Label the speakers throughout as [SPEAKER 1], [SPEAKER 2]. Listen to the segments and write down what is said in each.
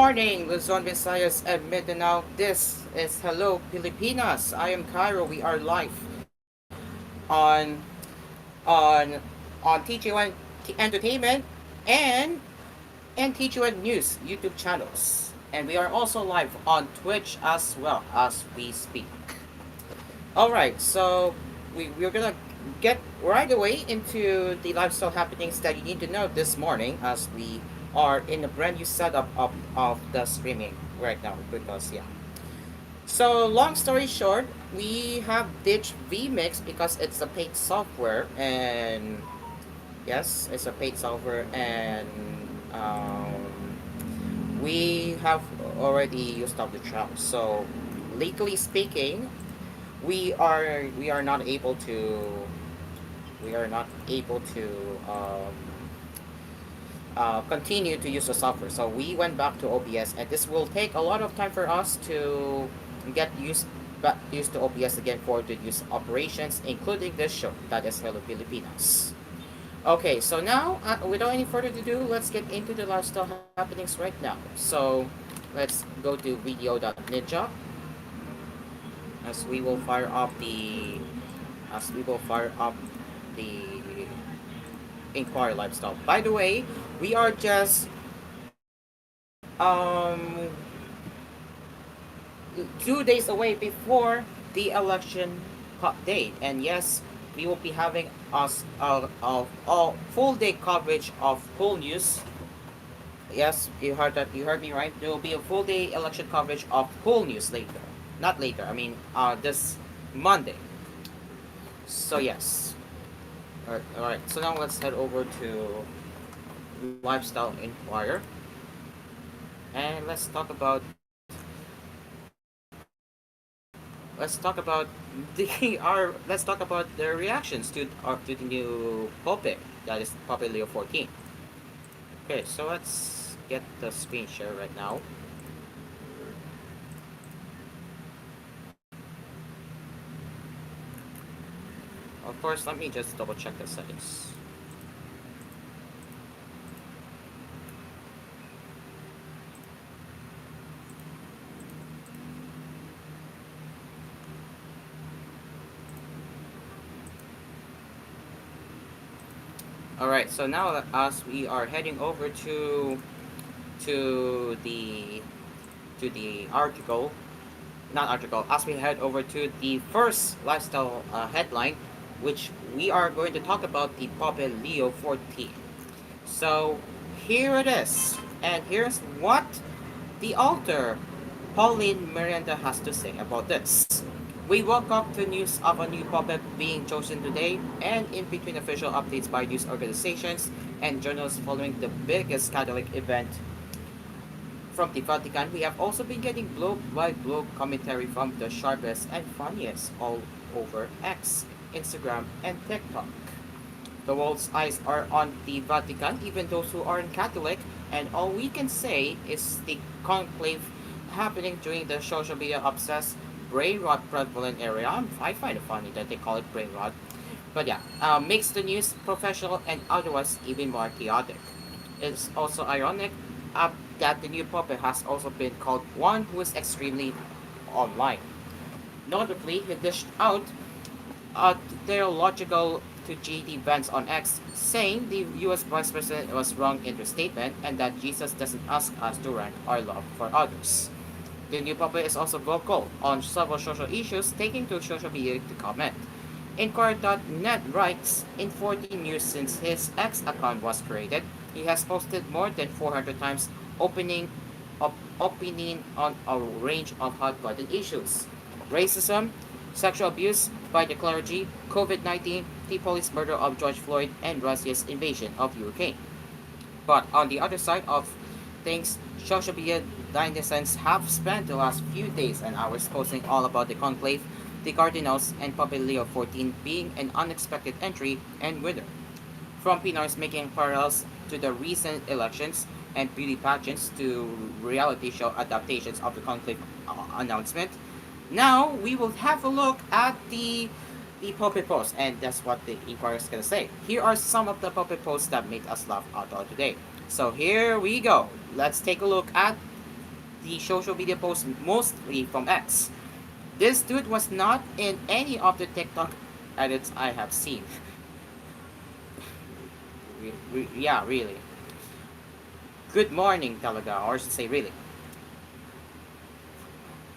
[SPEAKER 1] morning, Luzon, Visayas, and Mindanao. This is Hello Pilipinas. I am Cairo. We are live on on on TG1 Entertainment and and TG1 News YouTube channels. And we are also live on Twitch as well as we speak. Alright, so we're gonna get right away into the lifestyle happenings that you need to know this morning as we are in a brand new setup of the streaming right now because yeah. So long story short, we have ditched vMix because it's a paid software and yes, it's a paid software and we have already used up the trial. So legally speaking, we are not able to we are not able to continue to use the software. So we went back to OBS, and this will take a lot of time for us to get used to OBS again for the use operations, including this show that is Hello Pilipinas. Okay, so now without any further ado, let's get into the lifestyle happenings right now. So let's go to video.ninja as we will fire up the the inquiry lifestyle. By the way, we are just two days away before the election date, and yes, we will be having us a full day coverage of full news. Yes, you heard that. You heard me right. There will be a full day election coverage of full news later. Not later. I mean, this Monday. So yes. All right. So now let's head over to Lifestyle Inquirer, and let's talk about let's talk about the reactions to the new Pope that is Pope Leo 14. Okay, so let's get the screen share right now. Of course, let me just double check the settings. Alright, so now as we are heading over to the article, not article, as we head over to the first lifestyle headline, which we are going to talk about the Pope Leo 14. So here it is, and here's what the author Pauline Miranda has to say about this. We woke up to news of a new puppet being chosen today, and in between official updates by news organizations and journalists following the biggest Catholic event from the Vatican, we have also been getting blow-by-blow commentary from the sharpest and funniest all over X, Instagram, and TikTok. The world's eyes are on the Vatican, even those who aren't Catholic, and all we can say is the conclave happening during the social media obsessed brain rot prevalent area. I find it funny that they call it brain rot. But yeah, makes the news professional and otherwise even more chaotic. It's also ironic that the new puppet has also been called one who is extremely online. Notably, he dished out a theological to JD Vance on X, saying the US Vice President was wrong in their statement and that Jesus doesn't ask us to rank our love for others. The new puppet is also vocal on several social issues, taking to social media to comment. Inquirer.net writes, in 14 years since his X account was created, he has posted more than 400 times opinion on a range of hot-button issues. Racism, sexual abuse by the clergy, COVID-19, the police murder of George Floyd, and Russia's invasion of Ukraine. But on the other side of things, social media denizens have spent the last few days and hours posting all about the conclave, the cardinals, and Pope Leo 14 being an unexpected entry and winner. From Pinars making parallels to the recent elections and beauty pageants to reality show adaptations of the conclave announcement. Now we will have a look at the Pope post, and that's what the Inquirer is gonna say. Here are some of the Pope posts that made us laugh out loud today. So here we go. Let's take a look at the social media posts mostly from X. This dude was not in any of the TikTok edits I have seen. Yeah, really. Good morning talaga, or I should say really.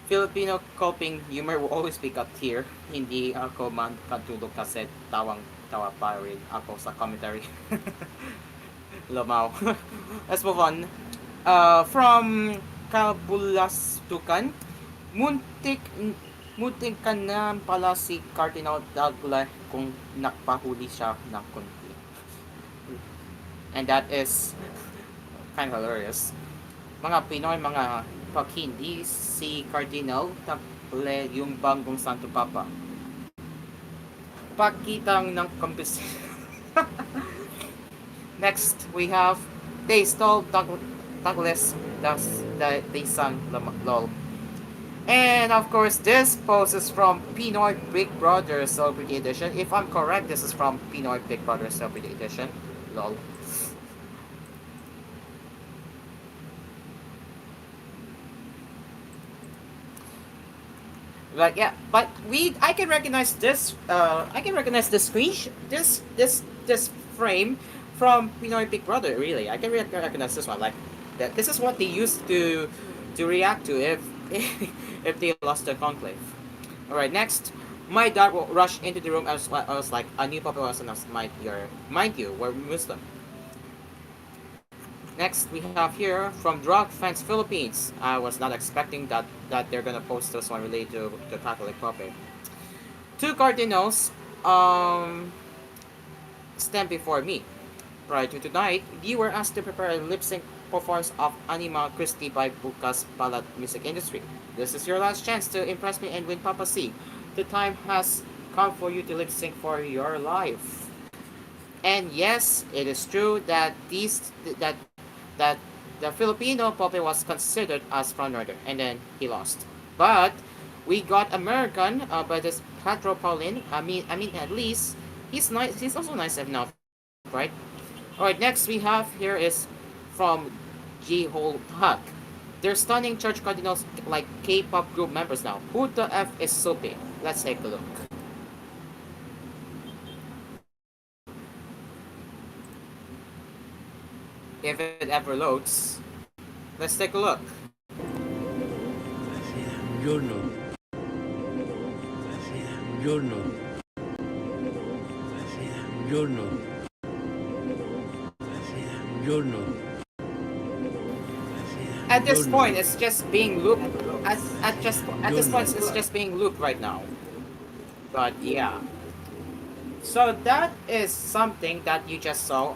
[SPEAKER 1] Filipino coping humor will always be cut here. Hindi ako man katulog kasi tawang-tawa pa rin ako sa commentary. Lamaw. Let's move on. From Kabulastukan, muntik muntik ka na pala si Cardinal Dagle kung nakpahuli siya ng kunti. And that is kind of hilarious. Mga Pinoy, mga pag hindi si Cardinal Dagle yung Bangong Santo Papa. Pagkitang ng kampis. Next, we have they stole Douglas they sang lol. And of course, this post is from Pinoy Big Brother Celebrity Edition. If I'm correct, this is from Pinoy Big Brother Celebrity Edition. Lol. But yeah, but I can recognize this. I can recognize the screen. This frame from Pinoy Big Brother. Really, I can recognize this one. Like that. This is what they used to react to if if they lost the conclave. All right, next. My dad will rush into the room. I was like, a new Papa was announced. Mind you, we're Muslim. Next, we have here from Drug Fans Philippines. I was not expecting that they're gonna post this one related to the Catholic puppet. Two cardinals stand before me. Prior to tonight, you were asked to prepare a lip sync performance of Anima Christi by Bukas Balat Music Industry. This is your last chance to impress me and win Papa C. The time has come for you to lip sync for your life. And yes, it is true that that the Filipino puppet was considered as frontrunner, and then he lost. But we got American, by this Patro Paulin. I mean, at least he's nice. He's also nice enough, right? All right. Next we have here is from G Hole Hug. They're stunning church cardinals like K-pop group members now. Who the f is Soapy? Let's take a look. If it ever loads, let's take a look.
[SPEAKER 2] Giorno, giorno, giorno, giorno.
[SPEAKER 1] At this point, it's just being looped. At this point, it's just being looped right now. But yeah, so that is something that you just saw.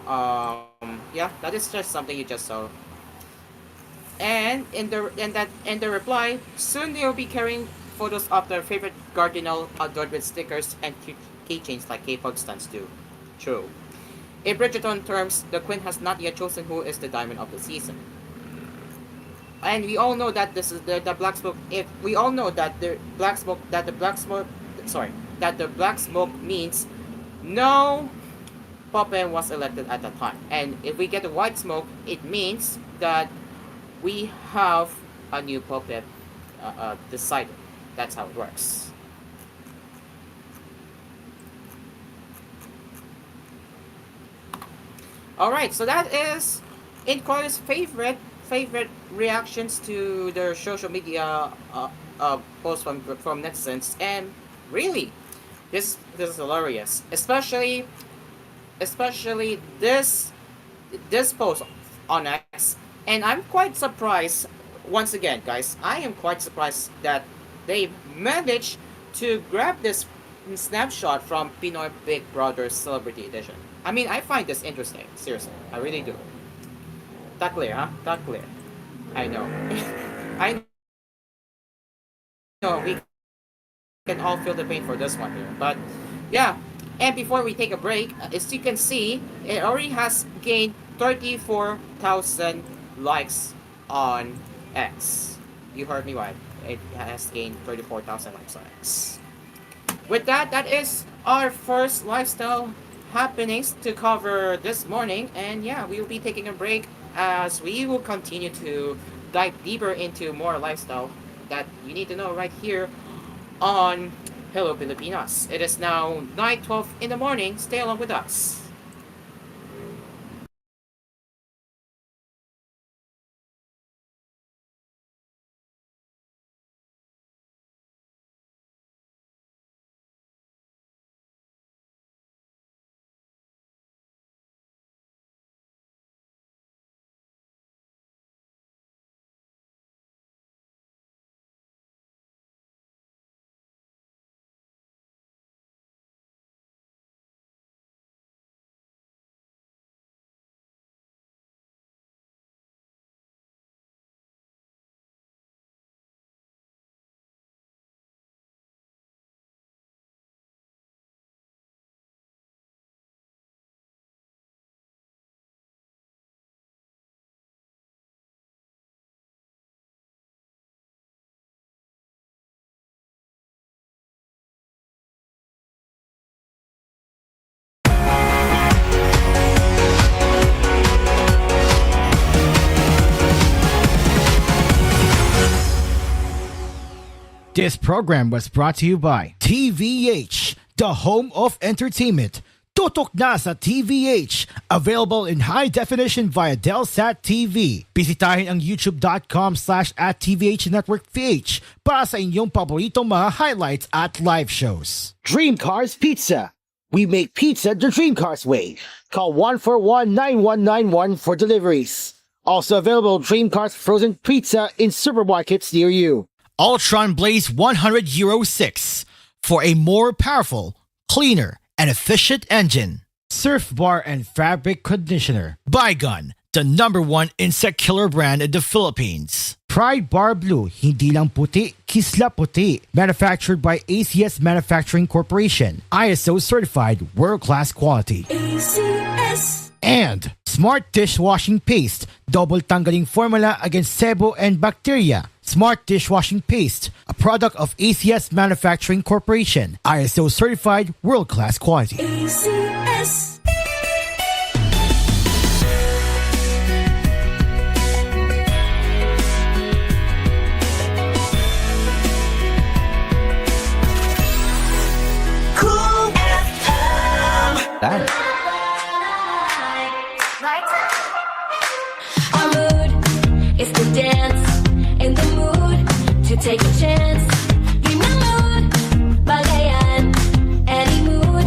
[SPEAKER 1] Yeah, that is just something you just saw. And in the reply, soon they'll be carrying photos of their favorite cardinal adorned with stickers and keychains like K-pop stars do. True. In Bridgerton terms, the queen has not yet chosen who is the diamond of the season. And we all know that this is the black smoke. If we all know that the black smoke sorry, that the black smoke means no puppet was elected at that time. And if we get the white smoke, it means that we have a new puppet decided. That's how it works. All right, so that is Inquiry's favorite reactions to their social media posts from netizens, and really, this is hilarious, especially this post on X, and I'm quite surprised. Once again, guys, I am quite surprised that they managed to grab this snapshot from Pinoy Big Brother Celebrity Edition. I mean, I find this interesting. Seriously, I really do. That clear, huh? That clear. I know. I know we can all feel the pain for this one here. But yeah, and before we take a break, as you can see, it already has gained 34,000 likes on X. You heard me right. It has gained 34,000 likes on X. With that, that is our first lifestyle happenings to cover this morning. And yeah, we will be taking a break as we will continue to dive deeper into more lifestyle that you need to know right here on Hello Pilipinas. It is now 9:12 in the morning. Stay along with us.
[SPEAKER 3] This program was brought to you by TVH, the home of entertainment. Tutok na sa TVH. Available in high definition via Delsat TV. Bisitahin ang youtube.com/@TVH Network PH para sa inyong paboritong mga highlights at live shows.
[SPEAKER 4] Dream Cars Pizza. We make pizza the Dream Cars way. Call 141-9191 for deliveries. Also available Dream Cars frozen pizza in supermarkets near you.
[SPEAKER 3] Ultron Blaze 100 Euro 6 for a more powerful, cleaner, and efficient engine. Surf Bar and Fabric Conditioner. Baygon, the #1 insect killer brand in the Philippines. Pride Bar Blue, hindi lang puti, kisla puti. Manufactured by ACS Manufacturing Corporation. ISO certified world-class quality. ACS. And Smart Dishwashing Paste, double tanggaling formula against sebo and bacteria. Smart Dishwashing Paste, a product of ACS Manufacturing Corporation. ISO certified world-class quality. ACS.
[SPEAKER 5] Cool FM.
[SPEAKER 6] Our mood is to dance, in the mood to take a chance. Game na mood, bagayan, any mood,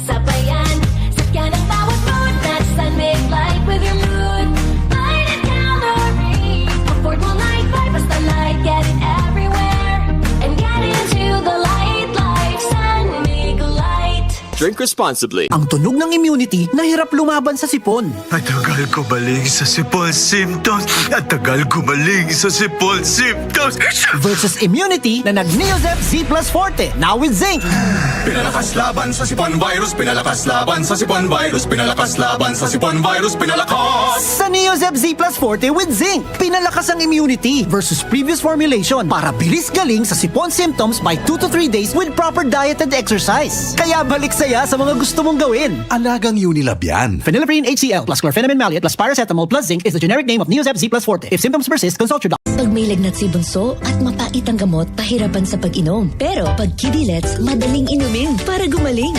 [SPEAKER 6] sabayan. Sakyan ang bawat mood, that's and make light with your mood. Light it down the ring, afford mo light vibe, basta light, get it everywhere. And get into the light life, sun make light.
[SPEAKER 7] Drink responsibly.
[SPEAKER 5] Ang tunog ng immunity na hirap lumaban sa sipon.
[SPEAKER 8] Matagal gumaling sa sipon symptoms. At tagal gumaling sa sipon symptoms.
[SPEAKER 5] Versus immunity na nag-Neozep Z Plus Forte, now with zinc.
[SPEAKER 8] Pinalakas laban sa sipon virus. Pinalakas laban sa sipon virus. Pinalakas laban sa sipon virus. Pinalakas.
[SPEAKER 5] Sa Neozep Z Plus Forte with zinc, pinalakas ang immunity versus previous formulation para bilis galing sa sipon symptoms by 2 to 3 days with proper diet and exercise. Kaya balik saya sa mga gusto mong gawin.
[SPEAKER 8] Alagang Unilab yan.
[SPEAKER 5] Phenylephrine HCl plus chlorpheniramine maleate plus paracetamol plus zinc is the generic name of Neozep Z Plus Forte. If symptoms persist, consult your doctor.
[SPEAKER 9] Pag may lagnat si bunso at mapait ang gamot, pahirapan sa pag-inom. Pero pag Kidilets, madaling inumin para gumaling.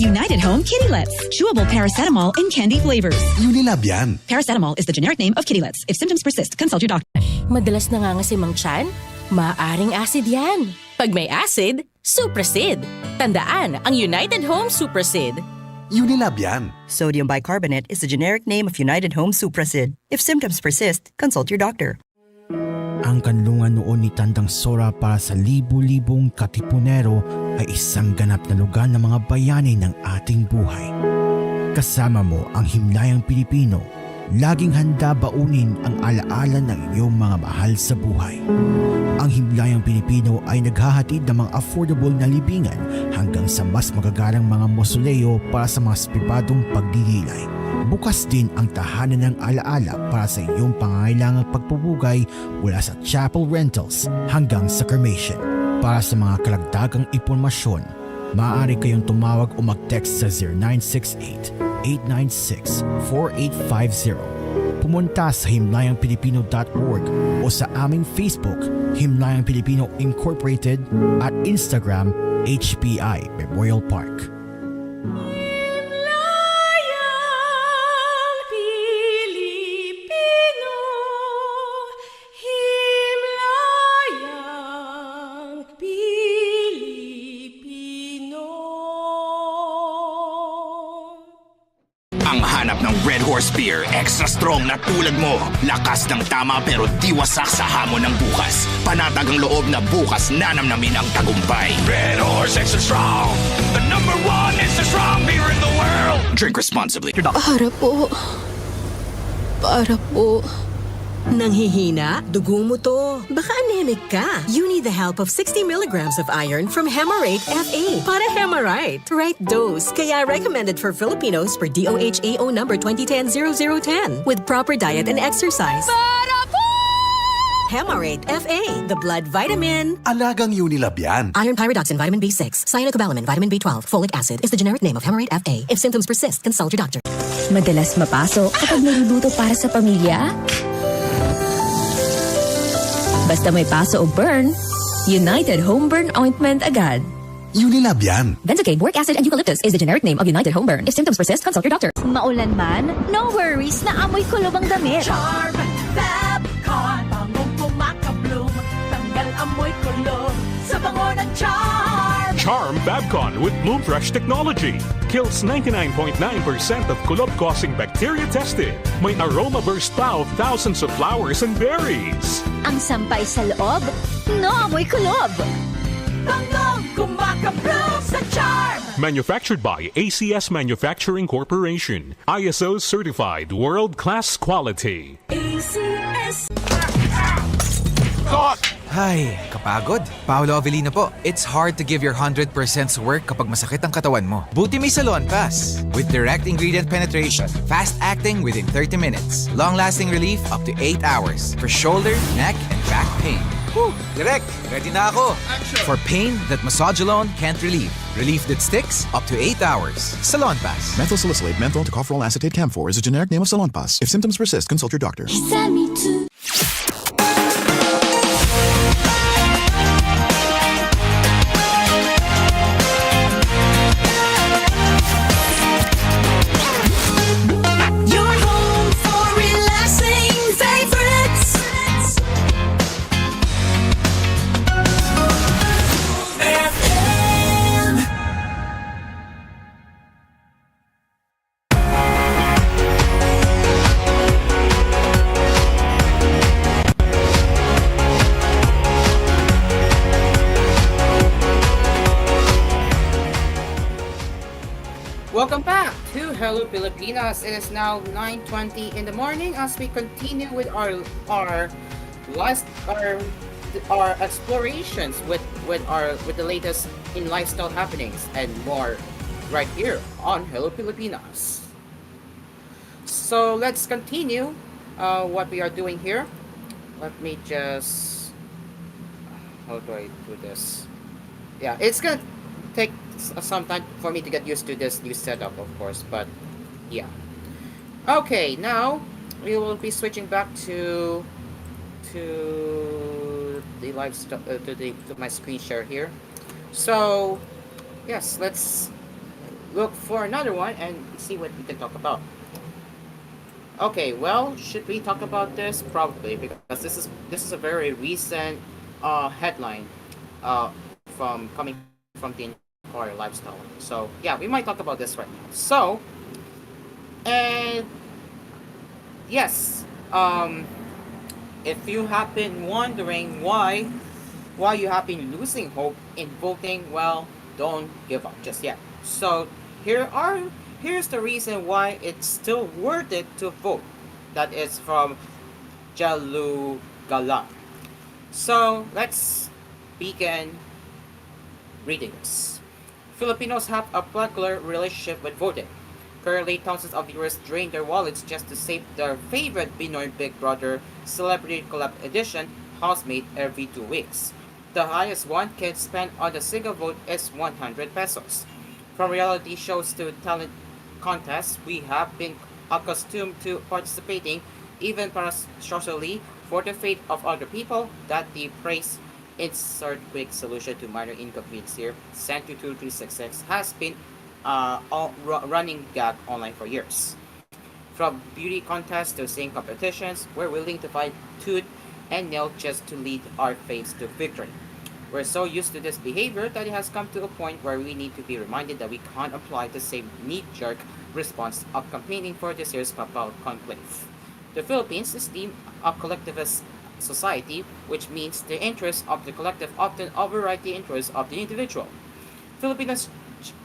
[SPEAKER 10] United Home Kitty-Lets. Chewable paracetamol in candy flavors.
[SPEAKER 8] Unilab yan.
[SPEAKER 10] Paracetamol is the generic name of Kitty-Lets. If symptoms persist, consult your doctor.
[SPEAKER 11] Madalas nangangasimang tiyan? Maaring acid yan. Pag may acid, Suprasid. Tandaan ang United Home Suprasid.
[SPEAKER 8] Unilab yan.
[SPEAKER 12] Sodium bicarbonate is the generic name of United Home Suprasid. If symptoms persist, consult your doctor.
[SPEAKER 3] Ang kanlungan noon ni Tandang Sora para sa libu-libong katipunero ay isang ganap na lugar ng mga bayani ng ating buhay. Kasama mo ang himlayang Pilipino, laging handa baunin ang alaala ng iyong mga mahal sa buhay. Ang himlayang Pilipino ay naghahatid ng mga affordable na libingan hanggang sa mas magagarang mga mausoleo para sa mga pribadong pagdidilay. Bukas din ang tahanan ng alaala para sa iyong pangangailangang pagpupugay mula sa chapel rentals hanggang sa cremation. Para sa mga kalagdagang impormasyon, maaari kayong tumawag o mag-text sa 0968-896-4850. pumunta sa himlayangpilipino.org o sa aming Facebook, Himlayang Pilipino Incorporated at Instagram, HPI Memorial Park.
[SPEAKER 6] Himlayang Pilipino, Himlayang Pilipino.
[SPEAKER 7] Ang hanap ng Red Horse Beer, extra strong na tulad mo. Lakas ng tama pero di wasak sa hamon ng bukas. Panatag ang loob na bukas nanamnamin ang tagumpay. Red Horse Extra Strong, the #1 extra strong beer in the world. Drink responsibly.
[SPEAKER 13] Para po. Para po.
[SPEAKER 11] Nanghihina? Dugo mo to. Baka anemic ka. You need the help of 60 milligrams of iron from Hemarate FA para Hemarite. Right dose. Kaya recommended for Filipinos per DOHAO number 2010-0010 with proper diet and exercise.
[SPEAKER 6] Para po!
[SPEAKER 11] Hemarate FA, the blood vitamin.
[SPEAKER 14] Alagang Unilab yan.
[SPEAKER 11] Iron pyridoxine, vitamin B6, cyanocobalamin, vitamin B12, folic acid is the generic name of Hemarate FA. If symptoms persist, consult your doctor.
[SPEAKER 9] Madalas mapasok kapag niluluto para sa pamilya? Basta may paso o burn, United Home Burn Ointment agad.
[SPEAKER 14] Unilab yan.
[SPEAKER 9] Benzocaine, boric acid, and eucalyptus is the generic name of United Home Burn. If symptoms persist, consult your doctor.
[SPEAKER 13] Maulan man, no worries na amoy kulob ang damit.
[SPEAKER 6] Charm Fabcon, bangong pumakabloom, tanggal amoy kulob sa bango ng Charm.
[SPEAKER 15] Charm Babcon with Bloom Fresh technology kills 99.9% of kulob-causing bacteria tested. May aroma burst pa of thousands of flowers and berries.
[SPEAKER 13] Ang sampay sa loob, no amoy kulob.
[SPEAKER 6] Bangong kumakabloom sa Charm.
[SPEAKER 15] Manufactured by ACS Manufacturing Corporation. ISO certified world-class quality.
[SPEAKER 6] ACS.
[SPEAKER 16] Ay, kapagod. Paolo Avellino po. It's hard to give your 100% sa work kapag masakit ang katawan mo. Buti may Salon Pass. With direct ingredient penetration, fast acting within 30 minutes, long-lasting relief up to 8 hours for shoulder, neck, and back pain. Whew, direct. Ready na ako. For pain that massage alone can't relieve. Relief that sticks up to 8 hours. Salon Pass.
[SPEAKER 17] Methyl salicylate menthol tocopherol acetate camphor is a generic name of Salon Pass. If symptoms persist, consult your doctor.
[SPEAKER 6] Your home for relaxing favorites. FM.
[SPEAKER 1] Welcome back to Hello Pilipinas. It is now 9:20 in the morning as we continue with our last our explorations with the latest in lifestyle happenings and more right here on Hello Pilipinas. So let's continue what we are doing here. Let me just how do I do this? Yeah, it's gonna take some time for me to get used to this new setup, of course, but yeah. Okay, now we will be switching back to the live to my screen share here. So yes, let's look for another one and see what we can talk about. Okay, well, should we talk about this? Probably, because this is a very recent headline from coming from the Inquirer Lifestyle. So yeah, we might talk about this right now. So, and yes, if you have been wondering why you have been losing hope in voting, well, don't give up just yet. So here's the reason why it's still worth it to vote. That is from Jalu Galan. So let's begin reading this. Filipinos have a peculiar relationship with voting. Currently, thousands of viewers drain their wallets just to save their favorite Pinoy Big Brother Celebrity Collab Edition housemate every 2 weeks. The highest one can spend on a single vote is 100 pesos. From reality shows to talent contests, we have been accustomed to participating even paradoxically, for the fate of other people, that the praise insert quick solution to minor inconvenience here, sent to 2366, has been running gag online for years. From beauty contests to singing competitions, we're willing to fight tooth and nail just to lead our faiths to victory. We're so used to this behavior that it has come to a point where we need to be reminded that we can't apply the same knee-jerk response of campaigning for this year's papal conclave. The Philippines is deemed a collectivist society, which means the interests of the collective often override the interests of the individual. Filipinos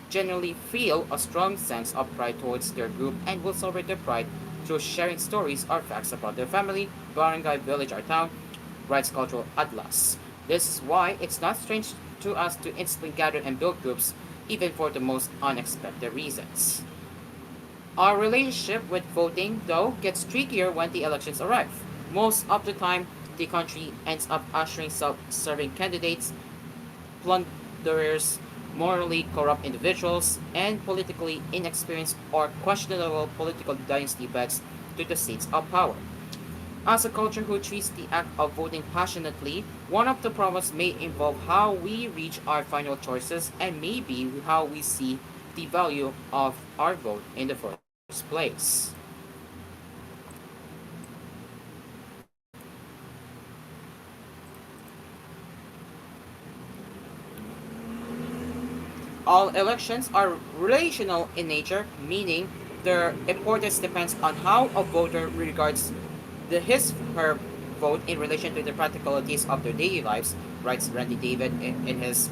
[SPEAKER 1] generally feel a strong sense of pride towards their group and will celebrate their pride through sharing stories or facts about their family, barangay, village, or town, writes Cultural Atlas. This is why it's not strange to us to instantly gather and build groups, even for the most unexpected reasons. Our relationship with voting, though, gets trickier when the elections arrive. Most of the time, the country ends up ushering self-serving candidates, plunderers, morally corrupt individuals, and politically inexperienced or questionable political dynasty backs to the seats of power. As a culture who treats the act of voting passionately, one of the problems may involve how we reach our final choices and maybe how we see the value of our vote in the first place. All elections are relational in nature, meaning their importance depends on how a voter regards his/her vote in relation to the practicalities of their daily lives, writes Randy David in his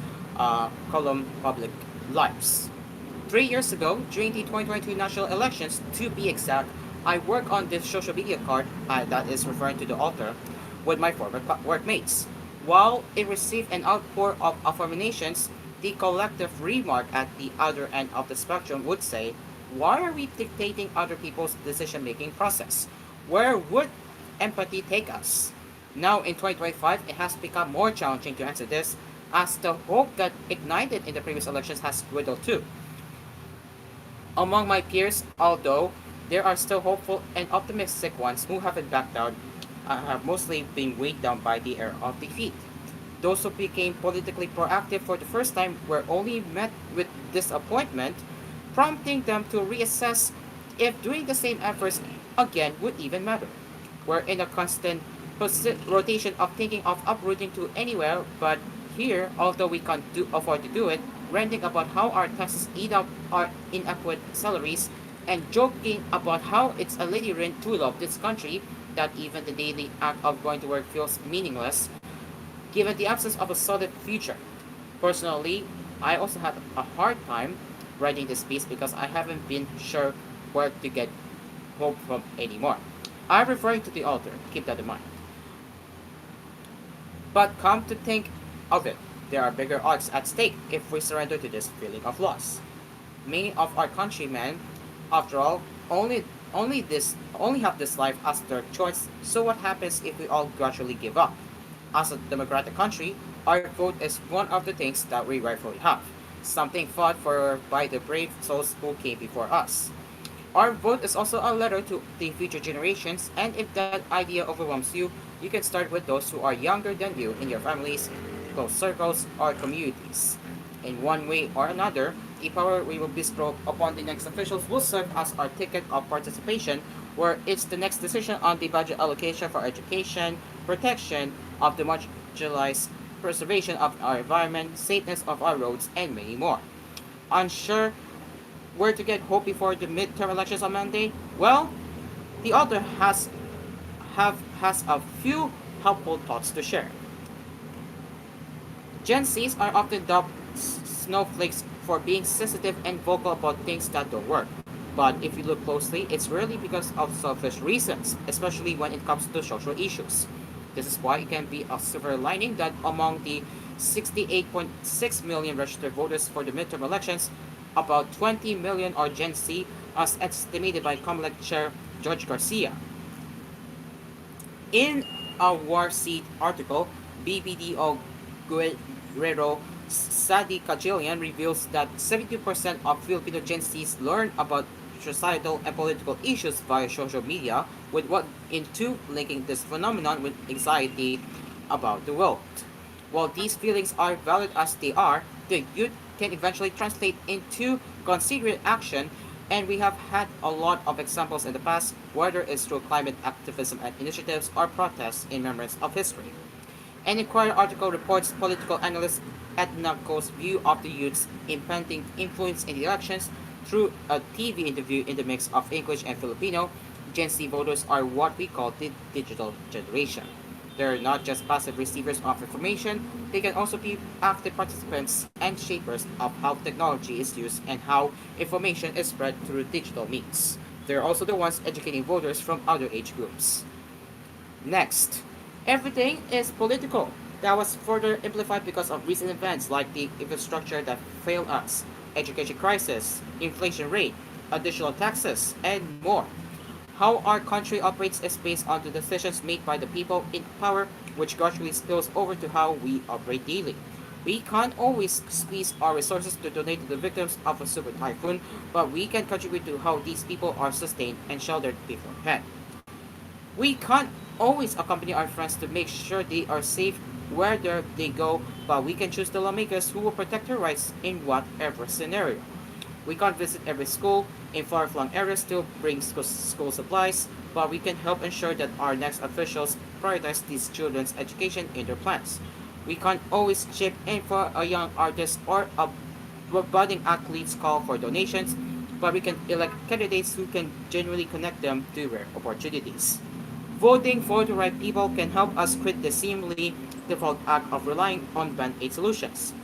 [SPEAKER 1] column Public Lives. 3 years ago, during the 2022 national elections, to be exact, I worked on this social media card, that is referring to the altar, with my former workmates. While it received an outpour of affirmations, the collective remark at the other end of the spectrum would say, why are we dictating other people's decision-making process? Where would empathy take us? Now in 2025, it has become more challenging to answer this, as the hope that ignited in the previous elections has dwindled too. Among my peers, although there are still hopeful and optimistic ones who haven't backed down, have mostly been weighed down by the air of defeat. Those who became politically proactive for the first time were only met with disappointment, prompting them to reassess if doing the same efforts again would even matter. We're in a constant rotation of thinking of uprooting to anywhere, but here, although we can't afford to do it, ranting about how our taxes eat up our inadequate salaries, and joking about how it's a lady rent to love this country that even the daily act of going to work feels meaningless, given the absence of a solid future. Personally, I also had a hard time writing this piece because I haven't been sure where to get hope from anymore. I'm referring to the author, keep that in mind. But come to think of it, there are bigger odds at stake if we surrender to this feeling of loss. Many of our countrymen, after all, only have this life as their choice, so what happens if we all gradually give up? As a democratic country, our vote is one of the things that we rightfully have, something fought for by the brave souls who came before us. Our vote is also a letter to the future generations, and if that idea overwhelms you, you can start with those who are younger than you in your families, close circles, or communities. In one way or another, the power we will bestow upon the next officials will serve as our ticket of participation, where it's the next decision on the budget allocation for education, protection of the marginalized, preservation of our environment, safeness of our roads, and many more. Unsure where to get hope before the midterm elections on Monday? Well, the author has a few helpful thoughts to share. Gen Zs are often dubbed snowflakes for being sensitive and vocal about things that don't work. But if you look closely, it's rarely because of selfish reasons, especially when it comes to social issues. This is why it can be a silver lining that among the 68.6 million registered voters for the midterm elections, about 20 million are Gen Z, as estimated by COMELEC Chair George Garcia. In a War Seat article, BBDO Guerrero Sadi Kajilian reveals that 72% of Filipino Gen Zs learned about societal and political issues via social media with what into linking this phenomenon with anxiety about the world. While these feelings are valid as they are, the youth can eventually translate into considerate action, and we have had a lot of examples in the past, whether it's through climate activism and initiatives or protests in remembrance of history. An Inquirer article reports political analyst Edna Go's view of the youth's impending influence in the elections through a TV interview in the mix of English and Filipino. Gen Z voters are what we call the digital generation. They're not just passive receivers of information, they can also be active participants and shapers of how technology is used and how information is spread through digital means. They're also the ones educating voters from other age groups. Next, everything is political. That was further amplified because of recent events like the infrastructure that failed us, education crisis, inflation rate, additional taxes, and more. How our country operates is based on the decisions made by the people in power, which gradually spills over to how we operate daily. We can't always squeeze our resources to donate to the victims of a super typhoon, but we can contribute to how these people are sustained and sheltered beforehand. We can't always accompany our friends to make sure they are safe where they go, but we can choose the lawmakers who will protect their rights in whatever scenario. We can't visit every school in far-flung areas to bring school supplies, but we can help ensure that our next officials prioritize these children's education in their plans. We can't always chip in for a young artist or a budding athlete's call for donations, but we can elect candidates who can genuinely connect them to rare opportunities. Voting for the right people can help us quit the seemingly default act of relying on band-aid solutions.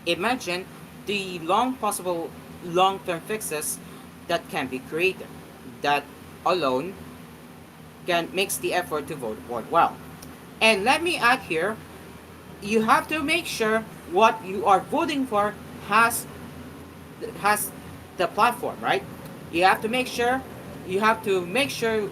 [SPEAKER 1] Imagine the possible long-term fixes that can be created. That alone can makes the effort to vote worthwhile. And let me add here, you have to make sure what you are voting for has the platform, right? You have to make sure to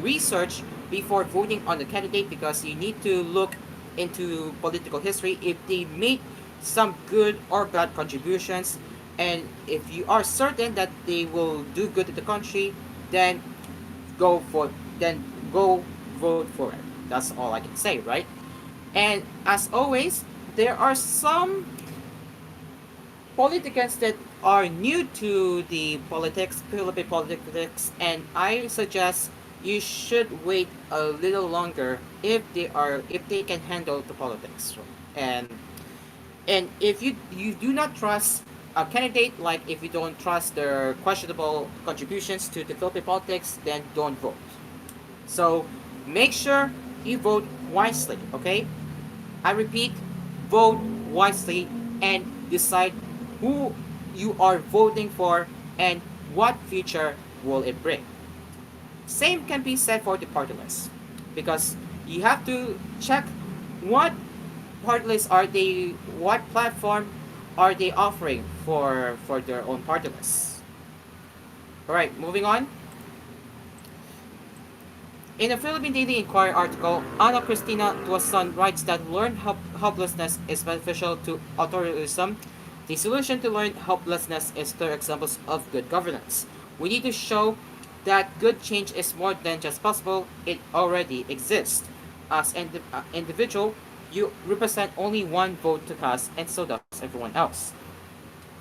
[SPEAKER 1] research before voting on the candidate, because you need to look into political history if they made some good or bad contributions, and if you are certain that they will do good to the country, then go vote for it. That's all I can say, right? And as always, there are some politicians that are new to the Philippine politics, and I suggest you should wait a little longer if they can handle the politics. And if you do not trust a candidate, like if you don't trust their questionable contributions to the Philippine politics, then don't vote. So make sure you vote wisely, okay? I repeat, vote wisely and decide who you are voting for and what future will it bring. Same can be said for the party list, because you have to check what party lists are they, what platform are they offering for their own party lists. Alright, moving on. In a Philippine Daily Inquirer article, Ana Cristina Tuason writes that learned helplessness is beneficial to authoritarianism. The solution to learned helplessness is clear examples of good governance. We need to show that good change is more than just possible, it already exists. As an individual, you represent only one vote to cast, and so does everyone else.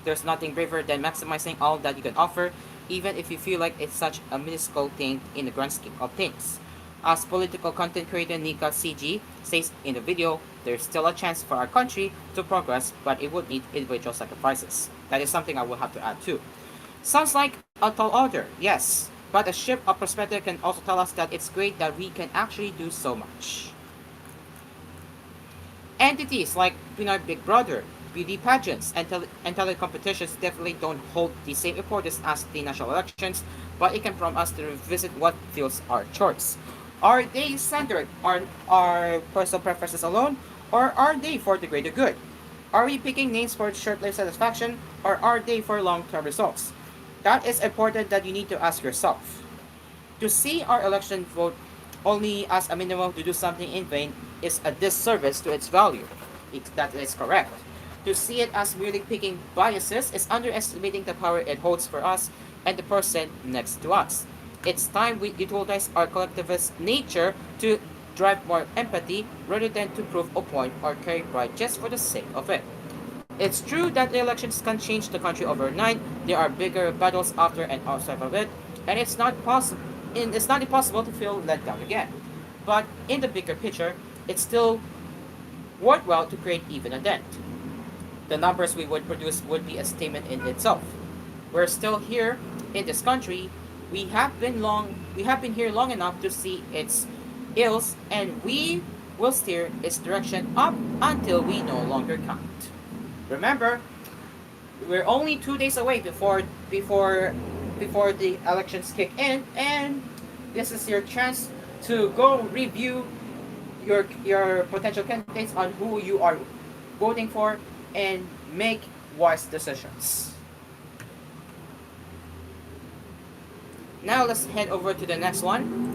[SPEAKER 1] There's nothing braver than maximizing all that you can offer, even if you feel like it's such a minuscule thing in the grand scheme of things. As political content creator Nika CG says in the video, there's still a chance for our country to progress, but it would need individual sacrifices. That is something I will have to add too. Sounds like a tall order, yes, but a shift of perspective can also tell us that it's great that we can actually do so much. Entities like Pinoy Big Brother, beauty pageants, and talent competitions definitely don't hold the same importance as the national elections, but it can prompt us to revisit what fuels our choice. Are they centered on our personal preferences alone, or are they for the greater good? Are we picking names for short-lived satisfaction, or are they for long-term results? That is important that you need to ask yourself. To see our election vote only as a minimum to do something in vain is a disservice to its value. That is correct. To see it as merely picking biases is underestimating the power it holds for us and the person next to us. It's time we utilize our collectivist nature to drive more empathy rather than to prove a point or carry pride just for the sake of it. It's true that the elections can change the country overnight. There are bigger battles after and outside of it, and it's not impossible to feel let down again. But in the bigger picture, it's still worthwhile to create even a dent. The numbers we would produce would be a statement in itself. We're still here in this country. We have been here long enough to see its ills, and we will steer its direction up until we no longer count. Remember, we're only 2 days away before the elections kick in, and this is your chance to go review your potential candidates on who you are voting for and make wise decisions. Now let's head over to the next one.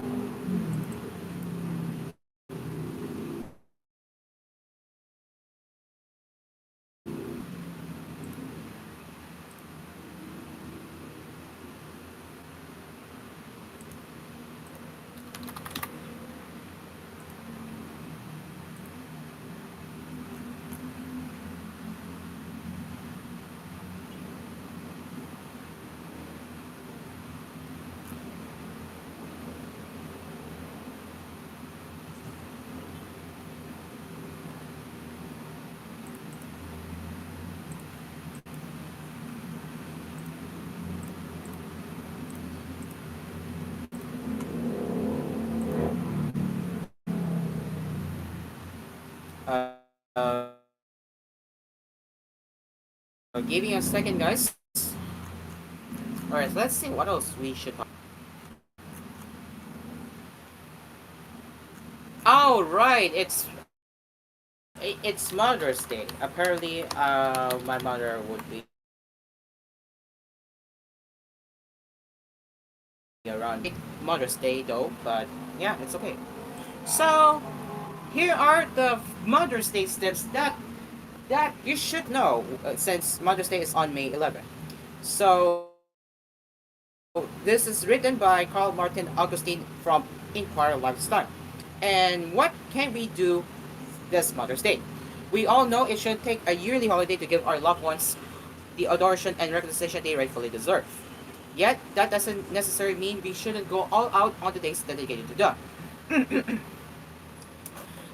[SPEAKER 1] Uh, Give me a second, guys. Alright, let's see what else we should talk. Oh, right, it's Mother's Day. Apparently, my mother would be around Mother's Day though, but yeah, it's okay. So, here are the Mother's Day tips that you should know since Mother's Day is on May 11th. So, this is written by Carl Martin Augustine from Inquire Lifestyle. And what can we do this Mother's Day? We all know it should take a yearly holiday to give our loved ones the adoration and recognition they rightfully deserve. Yet, that doesn't necessarily mean we shouldn't go all out on the days dedicated to them.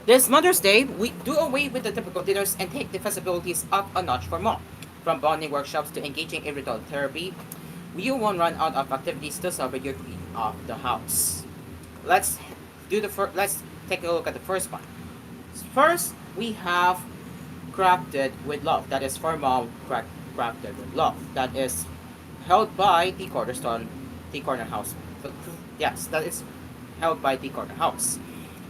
[SPEAKER 1] This Mother's Day, we do away with the typical dinners and take the festivities up a notch for mom. From bonding workshops to engaging in ritual therapy, you won't run out of activities to celebrate your queen of the house. Let's let's take a look at the first one. First, we have Crafted with Love. That is for mom, Crafted with Love. That is held by the Corner House. Yes, that is held by the Corner House.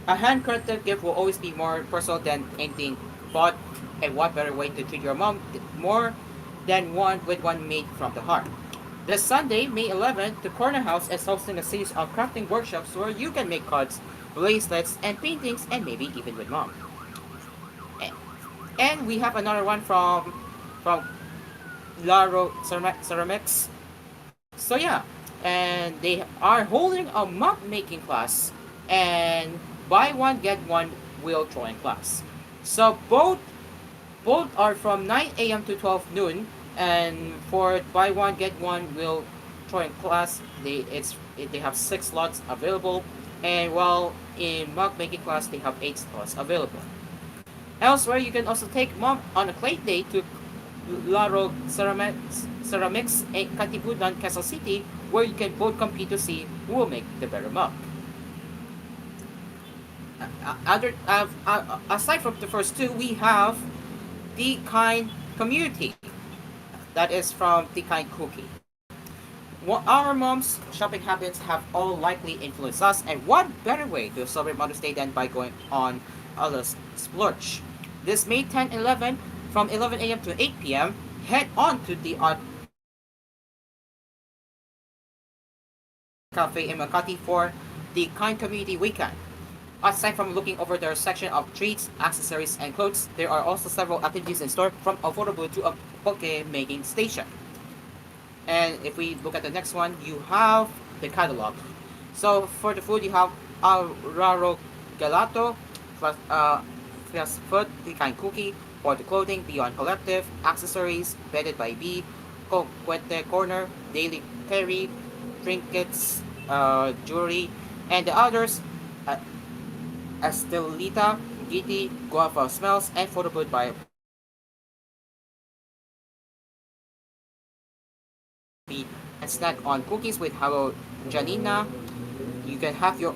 [SPEAKER 1] A hand-crafted gift will always be more personal than anything bought, and what better way to treat your mom more than one made from the heart. This Sunday, May 11th, the Corner House is hosting a series of crafting workshops where you can make cards, bracelets, and paintings, and maybe even with mom. And we have another one from Laro Ceramics. So yeah, and they are holding a mug making class and buy one get one wheel throwing class. So both are from 9 a.m. to 12 noon, and for buy one get one wheel throwing class, they have 6 slots available, and while in mug making class they have 8 slots available. Elsewhere, you can also take mom on a clay day to Laro Ceramics in Katipunan, Quezon City, where you can both compete to see who will make the better mug. Aside from the first two, we have the Kind Community. That is from the Kind Cookie. Our mom's shopping habits have all likely influenced us, and what better way to celebrate Mother's Day than by going on a splurge? This May 10 and 11, from 11 a.m. to 8 p.m., head on to the Cafe in Makati for the Kind Community Weekend. Aside from looking over their section of treats, accessories, and clothes, there are also several activities in store, from a photo booth to a poke making station. And if we look at the next one, you have the catalog. So for the food, you have Araro Gelato, fast food, Pecan Cookie, for the clothing, Beyond Collective, accessories, Bedded by B, Coquette Corner, Daily Carry, trinkets, jewelry, and the others, uh, Estelita, Giti, Guava Smells, and photo booth by B, and snack on cookies with Hello Janina. You can have your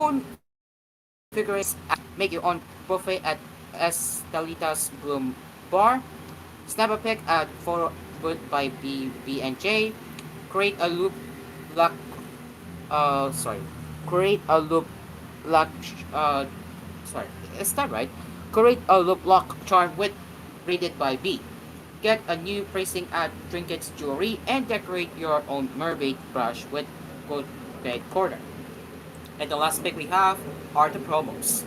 [SPEAKER 1] own figurines, make your own buffet at Estelita's Bloom Bar. Snap a pic at photo booth by and J. Create a loop lock. Sorry. Create a loop lock. Sorry. Is that right? Create a loop lock charm with rated by B. Get a new pricing at Trinkets Jewelry and decorate your own mermaid brush with Good Bed Corner. And the last pick we have are the promos.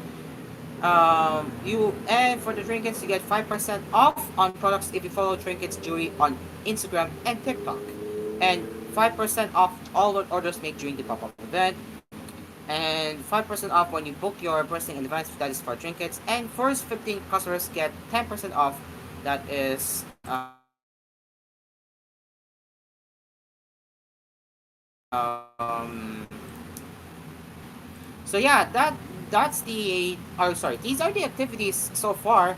[SPEAKER 1] And for the trinkets, you get 5% off on products if you follow Trinkets Jewelry on Instagram and TikTok, and 5% off all orders made during the pop-up event, and 5% off when you book your bursting in advance. That is for trinkets, and first 15 customers get 10% off. That is so yeah, that's the sorry, these are the activities so far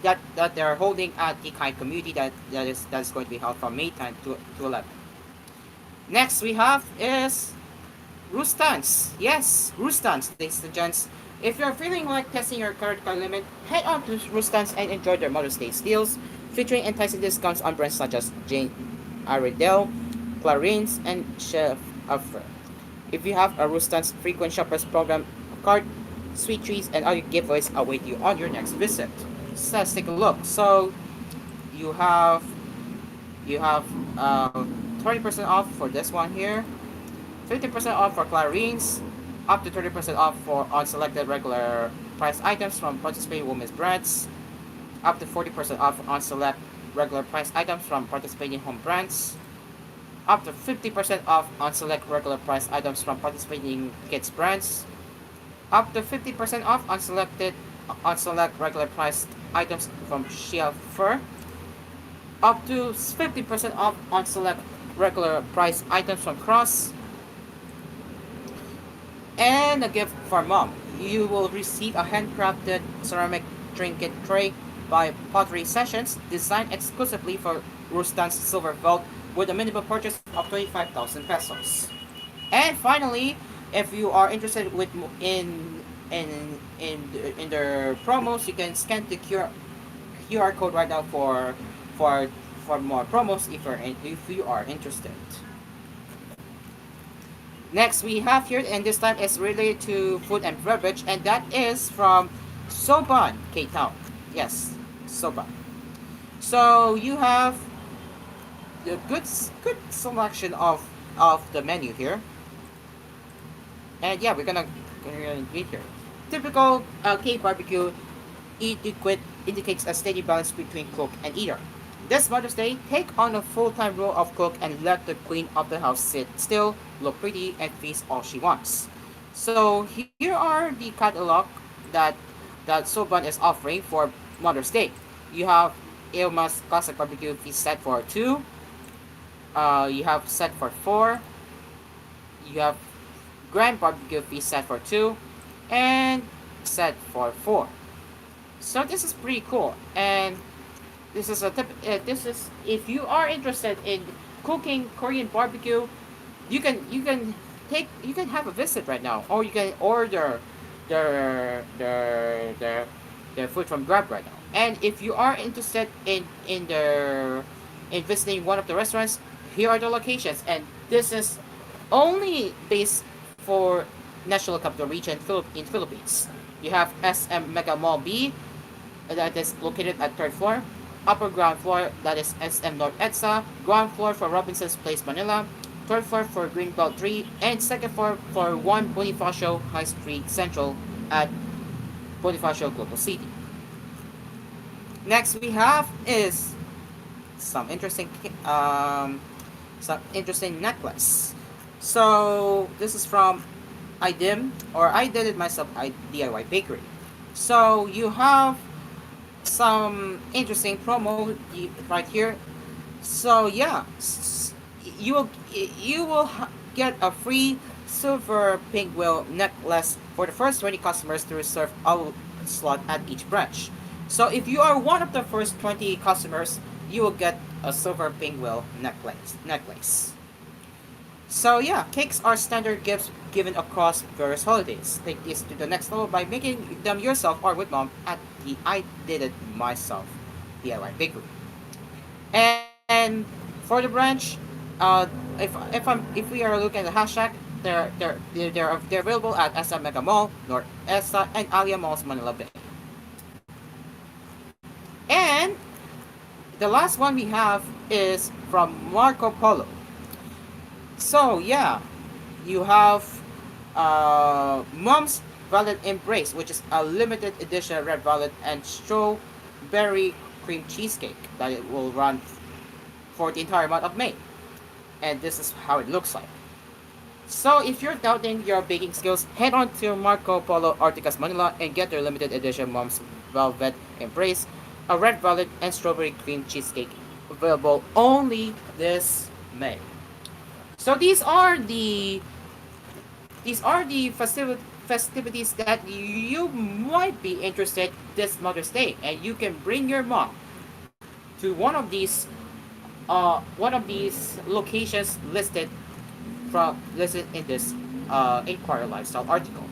[SPEAKER 1] that they're holding at the Kind community that is going to be held from May 10 to 11. Next we have is Rustans. Yes, Rustans, ladies and gents. If you're feeling like testing your credit card limit, head on to Rustans and enjoy their Mother's Day deals, featuring enticing discounts on brands such as Jane Iredale, Clarins, and Chef Afra. If you have a Rustans frequent shoppers program card, sweet treats and other giveaways await you on your next visit. So let's take a look. So you have 20% off for this one here, 50% off for Clarins, up to 30% off for on selected regular price items from participating women's brands, up to 40% off on select regular price items from participating home brands, up to 50% off on select regular price items from participating kids brands, up to 50% off on select regular price items from Shea Fur, up to 50% off on select regular price items from Cross, and a gift for mom. You will receive a handcrafted ceramic trinket tray by Pottery Sessions, designed exclusively for Rustan's Silver Vault, with a minimum purchase of 25,000 pesos. And finally, if you are interested in their promos, you can scan the QR code right now for more promos if you are interested. Next we have here, and this time it's related to food and beverage, and that is from Soban K-Town. Yes, Soban. So you have the good selection of the menu here, and yeah, we're gonna read here. Typical K barbecue etiquette indicates a steady balance between cook and eater. This Mother's Day, take on a full-time role of cook and let the queen of the house sit still, look pretty, and feast all she wants. So here are the catalog that Soban is offering for Mother's Day. You have Ilma's Classic Barbecue Feast set for 2. You have set for 4. You have Grand Barbecue Feast set for 2. And set for 4. So this is pretty cool. And this is if you are interested in cooking Korean barbecue, you can have a visit right now, or you can order the food from Grab right now. And if you are interested in visiting one of the restaurants, here are the locations, and this is only based for National Capital Region in Philippines. You have SM Mega Mall B, that is located at 3rd floor. upper ground floor, that is SM North EDSA, ground floor for Robinson's Place, Manila, third floor for Greenbelt 3, and second floor for 1 Bonifacio High Street Central at Bonifacio Global City. Next we have is some interesting necklace. So this is from I Did It Myself DIY Bakery. So you have some interesting promo right here. So yeah, you will get a free silver pink wheel necklace for the first 20 customers to reserve a slot at each branch. So if you are one of the first 20 customers, you will get a silver pink wheel necklace. So yeah, cakes are standard gifts given across various holidays. Take this to the next level by making them yourself or with mom at the I Did It Myself DIY Bakery. And for the branch, if we are looking at the hashtag, they're available at SM Mega Mall, North ESTA, and Alia Malls, Manila Bay. And the last one we have is from Marco Polo. So yeah, you have Mom's Violet Embrace, which is a limited edition red velvet and strawberry cream cheesecake that it will run for the entire month of May. And this is how it looks like. So if you're doubting your baking skills, head on to Marco Polo Articas Manila and get their limited edition Mom's Velvet Embrace, a red velvet and strawberry cream cheesecake, available only this May. So these are the festivities that you might be interested this Mother's Day, and you can bring your mom to one of these locations listed in this Inquirer Lifestyle article.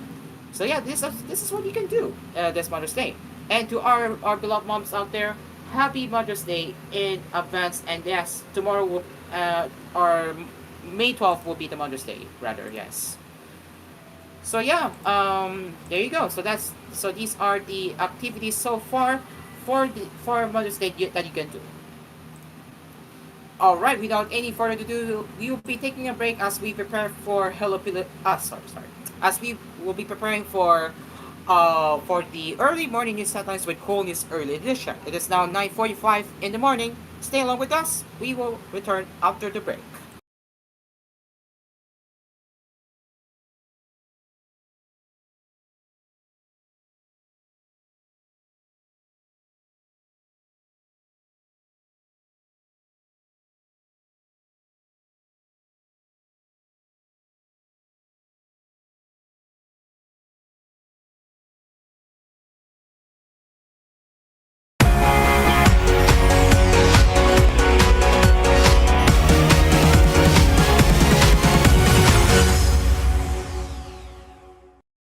[SPEAKER 1] So yeah, this is what you can do this Mother's Day. And to our beloved moms out there, happy Mother's Day in advance. And yes, tomorrow will, or May 12th will be the Mother's Day, rather, yes. So yeah, there you go. So these are the activities so far for Mother's Day that you can do. All right, without any further ado, we will be taking a break as we prepare for as we will be preparing for the early morning news headlines with Cool News Early Edition. It is now 9:45 in the morning. Stay along with us. We will return after the break.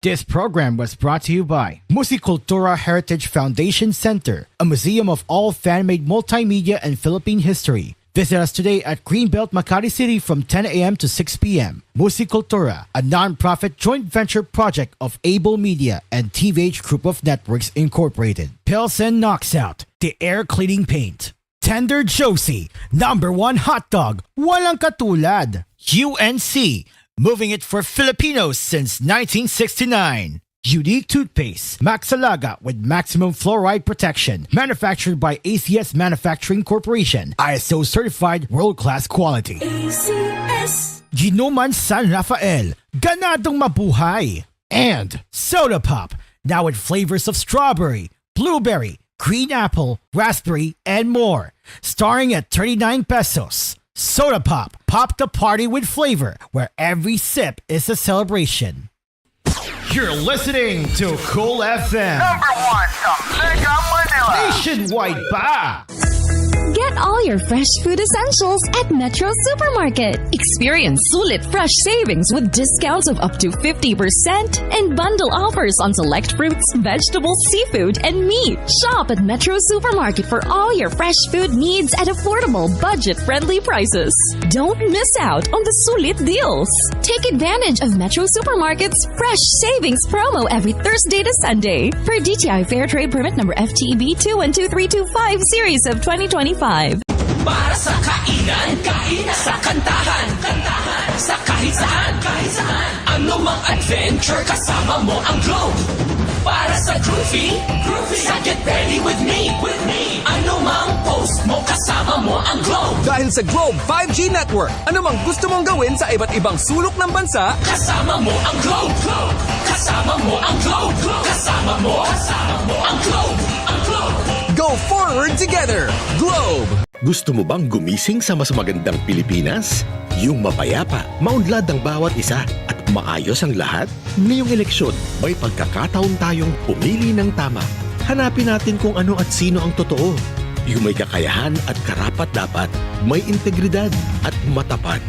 [SPEAKER 3] This program was brought to you by Musicultura Heritage Foundation Center, a museum of all fan-made multimedia and Philippine history. Visit us today at Greenbelt, Makati City from 10 a.m. to 6 p.m. Musicultura, a non-profit joint venture project of Able Media and TVH Group of Networks Incorporated. Pilsen knocks out the air cleaning paint. Tender Josie, #1 hot dog, walang katulad. UNC, moving it for Filipinos since 1969. Unique toothpaste, Maxalaga with maximum fluoride protection. Manufactured by ACS Manufacturing Corporation. ISO certified world-class quality. ACS. Ginuman San Rafael, ganadong mabuhay. And Soda Pop, now with flavors of strawberry, blueberry, green apple, raspberry, and more. Starting at 39 pesos. Soda Pop, pop the party with flavor, where every sip is a celebration. You're listening to Cool FM.
[SPEAKER 18] #1 sa Mega Manila.
[SPEAKER 3] Nationwide pa!
[SPEAKER 13] Get all
[SPEAKER 18] your fresh food essentials at Metro Supermarket. Experience sulit fresh savings with discounts of up to 50% and bundle offers on select fruits, vegetables, seafood, and meat. Shop at Metro Supermarket for all your fresh food needs at affordable, budget-friendly prices. Don't miss out on the sulit deals. Take advantage of Metro Supermarket's fresh savings promo every Thursday to Sunday per DTI Fair Trade Permit number FTEB 212325 series of 2025.
[SPEAKER 19] Para sa kainan, sa kantahan, sa kahit saan, ano mang adventure kasama mo ang Globe. Para sa groovy, sa Get Ready With Me, ano mang post mo kasama mo ang Globe.
[SPEAKER 20] Dahil sa Globe 5G Network, ano mang gusto mong gawin sa iba't ibang sulok ng bansa,
[SPEAKER 19] kasama mo ang Globe. Kasama mo ang Globe. Kasama mo ang Globe.
[SPEAKER 20] go forward together. Globe!
[SPEAKER 21] Gusto mo bang gumising sa mas magandang Pilipinas? Yung mapayapa, maunlad ang bawat isa at maayos ang lahat? Ngayong eleksyon, may pagkakataon tayong pumili ng tama. Hanapin natin kung ano at sino ang totoo. Yung may kakayahan at karapat-dapat, may integridad at matapat.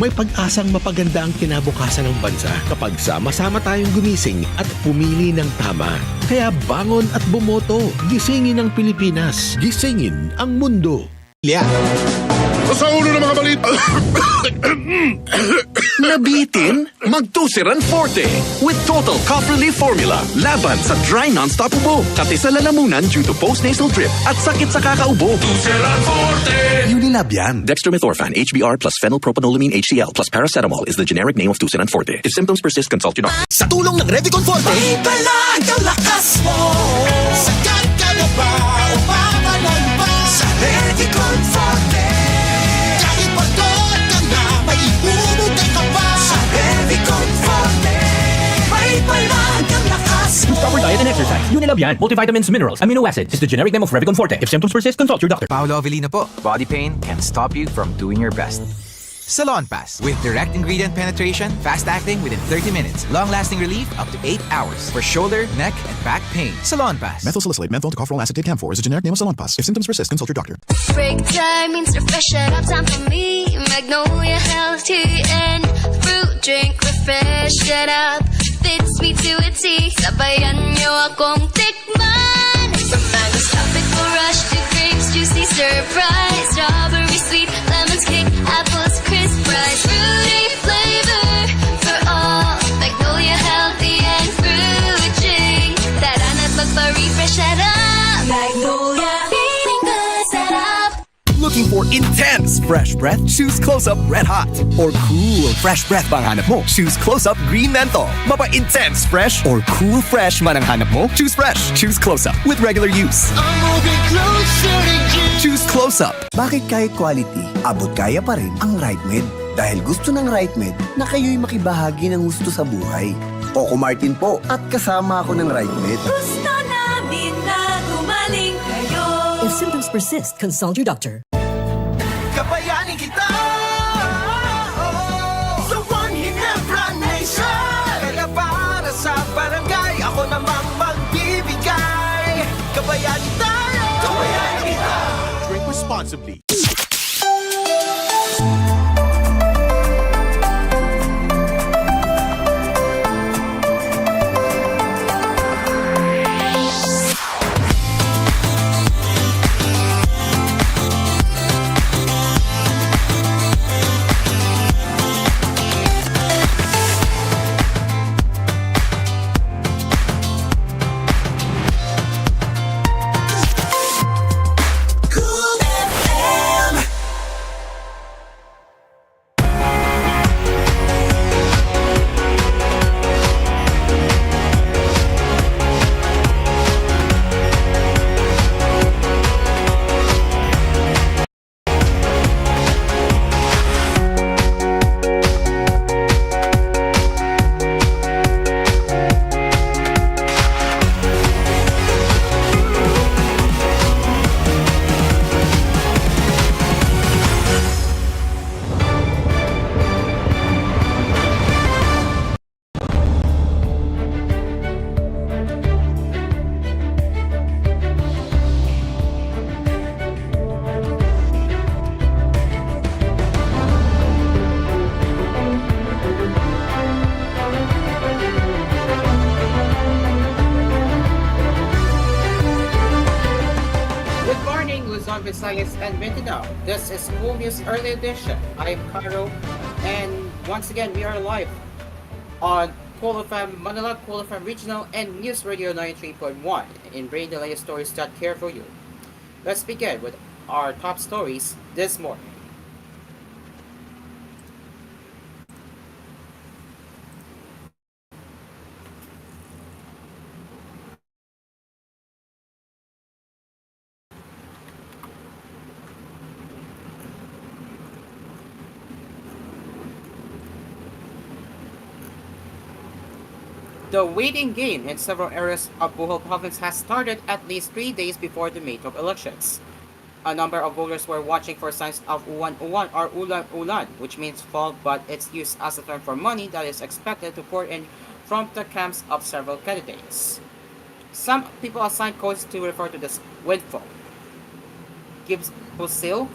[SPEAKER 21] May pag-asang mapaganda ang kinabukasan ng bansa kapag sama-sama tayong gumising at pumili ng tama. Kaya bangon at bumoto. Gisingin ang Pilipinas. Gisingin ang mundo.
[SPEAKER 8] Sa ulo ng mga balita.
[SPEAKER 22] Nabitin? Magtusiran Forte with Total Cough Relief Formula. Laban sa dry non-stop ubo, kati sa lalamunan due to post-nasal drip at sakit sa kakaubo.
[SPEAKER 8] Tusiran Forte!
[SPEAKER 22] Unilab yan. Dextromethorphan, HBr plus phenylpropanolamine HCl plus paracetamol is the generic name of Tusiran Forte. If symptoms persist, consult your doctor.
[SPEAKER 19] Sa tulong ng Revicon Forte, ibalag ang lakas mo. Sagat ka na ba o papalag ba? Sa Revicon Forte, kahit pagod ka na, may ibubugay ka pa. Sa Revicon Forte, may palag ang lakas mo.
[SPEAKER 23] Proper diet and exercise. Unilab yan. Multivitamins, minerals, amino acids is the generic name of Revicon Forte. If symptoms persist, consult your doctor.
[SPEAKER 16] Paolo Avellino po. Body pain can stop you from doing your best. Salon Pass with direct ingredient penetration, fast acting within 30 minutes, long-lasting relief up to 8 hours for shoulder, neck, and back pain. Salon Pass.
[SPEAKER 17] Methyl salicylate menthol tocopherol acetate camphor is a generic name of Salonpas. If symptoms persist, consult your doctor.
[SPEAKER 6] Break time means refreshing up time for me. Magnolia healthy and fruit drink refresh it up. Fits me to a T. Sabayan niyo akong tikman. From mango tropical rush to grapes juicy stir fry, strawberry sweet, lemons kick, apples crisp fries, fruity flavor for all. Magnolia healthy and fruit drink. Tara na't magpa-refresh it up. Magnolia feeling good set up.
[SPEAKER 22] Looking for intense fresh breath? Choose Close Up Red Hot. Or cool fresh breath bang hanap mo? Choose Close Up Green Menthol. Mapa-intense fresh or cool fresh man ang hanap mo? Choose fresh. Choose Close Up with regular use.
[SPEAKER 19] I'm moving closer to you.
[SPEAKER 22] Choose Close Up.
[SPEAKER 24] Bakit kahit quality, abot kaya pa rin ang Right Med? Dahil gusto ng Right Med na kayo'y makibahagi ng gusto sa buhay. Coco Martin po at kasama ako ng Right Med.
[SPEAKER 6] Gusto namin na gumaling kayo.
[SPEAKER 11] If symptoms persist, consult your doctor.
[SPEAKER 19] Kabayanin kita sa One Ginebra Nation. Kaya para sa barangay, ako namang magbibigay. Kabayanin tayo. Kabayanin kita.
[SPEAKER 21] Drink responsibly.
[SPEAKER 1] Visayas, and Mindanao. This is Cool News Early Edition. I am Caro, and once again, we are live on Cool FM Manila, Cool FM Regional, and News Radio 93.1 in bringing the latest stories that care for you. Let's begin with our top stories this morning. The waiting game in several areas of Bohol province has started at least 3 days before the May 12 elections. A number of voters were watching for signs of uwan-uwan or ulan-ulan, which means fall, but it's used as a term for money that is expected to pour in from the camps of several candidates. Some people assign codes to refer to this windfall. Gives pusil,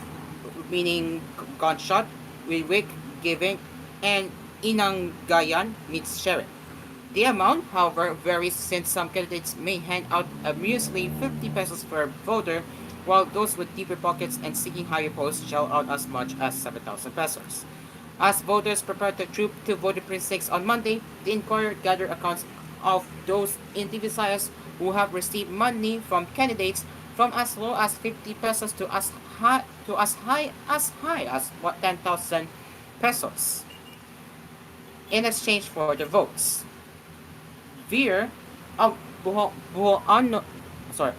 [SPEAKER 1] meaning gunshot, wiwik, giving, and inanggayan means sharing. The amount, however, varies since some candidates may hand out a measly 50 pesos per voter, while those with deeper pockets and seeking higher posts shell out as much as 7,000 pesos. As voters prepare to troop to voting precincts on Monday, the Inquirer gathered accounts of those in the Visayas who have received money from candidates from as low as 50 pesos to as high as 10,000 pesos in exchange for the votes. Veer, a Boholano, sorry,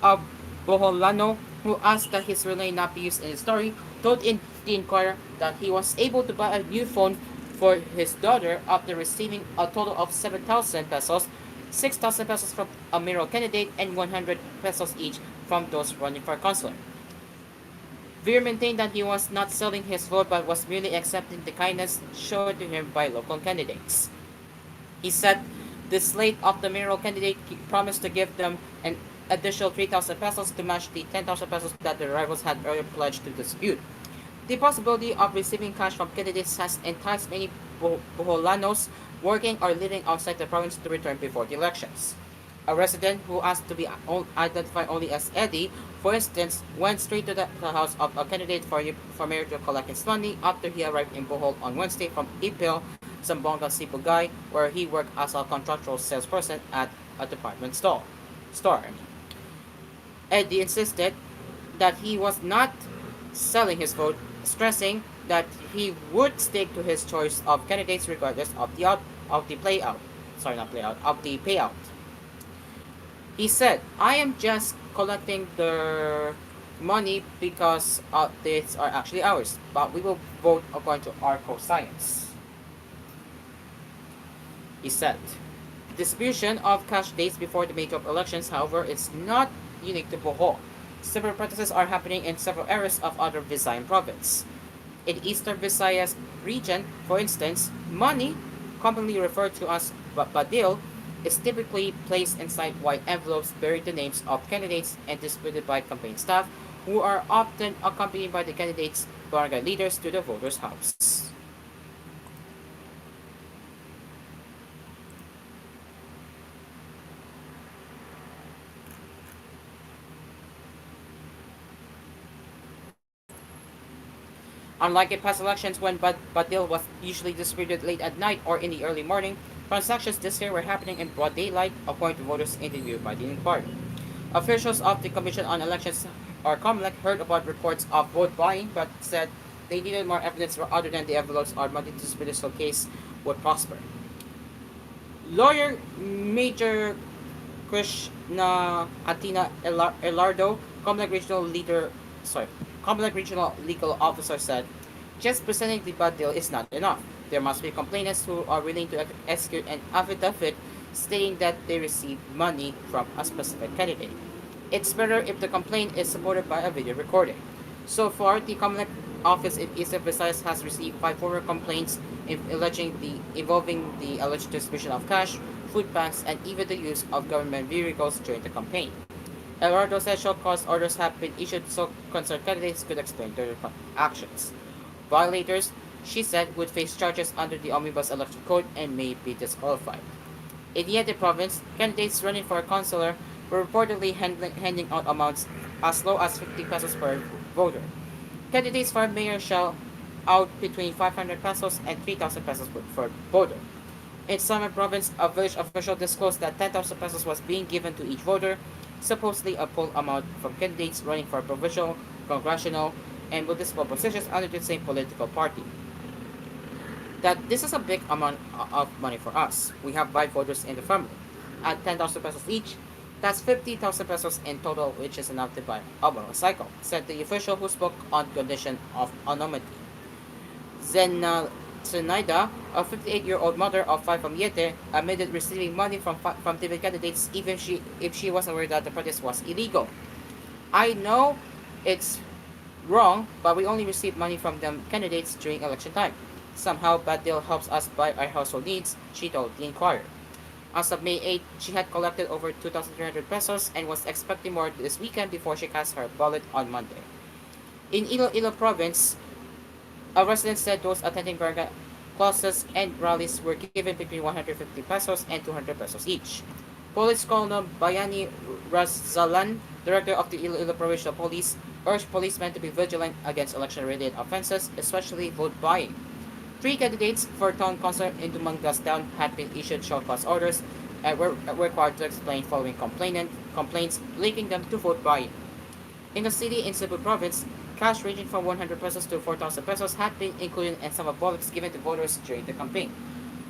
[SPEAKER 1] a Boholano who asked that his relay not be used in his story, told in the Inquirer that he was able to buy a new phone for his daughter after receiving a total of 7,000 pesos, 6,000 pesos from a mayoral candidate, and 100 pesos each from those running for councilor. Veer maintained that he was not selling his vote but was merely accepting the kindness shown to him by local candidates. He said the slate of the mayoral candidate promised to give them an additional 3,000 pesos to match the 10,000 pesos that the rivals had earlier pledged to distribute. The possibility of receiving cash from candidates has enticed many Boholanos working or living outside the province to return before the elections. A resident who asked to be identified only as Eddie, for instance, went straight to the house of a candidate for mayor to collect his money after he arrived in Bohol on Wednesday from Ipil, Zamboanga, Sibugay, where he worked as a contractual salesperson at a department store. Eddie insisted that he was not selling his vote, stressing that he would stick to his choice of candidates regardless of the payout. He said, "I am just collecting the money because these are actually ours, but we will vote according to our co-science." He said, distribution of cash days before the May 12 elections, however, is not unique to Bohol. Similar practices are happening in several areas of other Visayan province. In Eastern Visayas region, for instance, money, commonly referred to as badil, is typically placed inside white envelopes bearing the names of candidates and distributed by campaign staff, who are often accompanied by the candidates' barangay leaders to the voters' house. Unlike in past elections when badil was usually distributed late at night or in the early morning, transactions this year were happening in broad daylight, according to voters interviewed by the Inquirer. Officials of the Commission on Elections or COMELEC heard about reports of vote buying but said they needed more evidence other than the envelopes or money distributed so case would prosper. Lawyer Major Krishna Atina Elardo, COMELEC Regional Legal Officer said, just presenting the bad deal is not enough. There must be complainants who are willing to execute an affidavit stating that they received money from a specific candidate. It's better if the complaint is supported by a video recording. So far, the COMELEC office in Eastern Visayas has received 5 formal complaints involving the alleged distribution of cash, food banks, and even the use of government vehicles during the campaign. Eduardo said show cause orders have been issued so concerned candidates could explain their actions. Violators, she said, would face charges under the Omnibus Election Code and may be disqualified. In Yete province, candidates running for a councilor were reportedly handing out amounts as low as 50 pesos per voter. Candidates for mayor shall out between 500 pesos and 3,000 pesos per voter. In Samar province, a village official disclosed that 10,000 pesos was being given to each voter, supposedly a poll amount from candidates running for provincial, congressional, and municipal positions under the same political party. That this is a big amount of money for us. We have 5 voters in the family. At 10,000 pesos each, that's 50,000 pesos in total, which is enough to buy a motorcycle, said the official who spoke on condition of anonymity. Zena Zenaida, a 58-year-old mother of 5 from Yete, admitted receiving money from TV candidates even if she was aware that the protest was illegal. I know it's wrong, but we only receive money from them candidates during election time. Somehow, that deal helps us buy our household needs, she told the Inquirer. As of May 8, she had collected over 2,300 pesos and was expecting more this weekend before she cast her ballot on Monday. In Iloilo province, a resident said those attending barangay classes and rallies were given between 150 pesos and 200 pesos each. Police Colonel Bayani Razalan, director of the Iloilo Provincial Police, urged policemen to be vigilant against election-related offenses, especially vote buying. 3 candidates for town council in Dumangas Town had been issued show cause orders and were required to explain following complaints linking them to vote buying. In the city in Cebu province, cash ranging from 100 pesos to 4,000 pesos had been included in some of bullets given to voters during the campaign.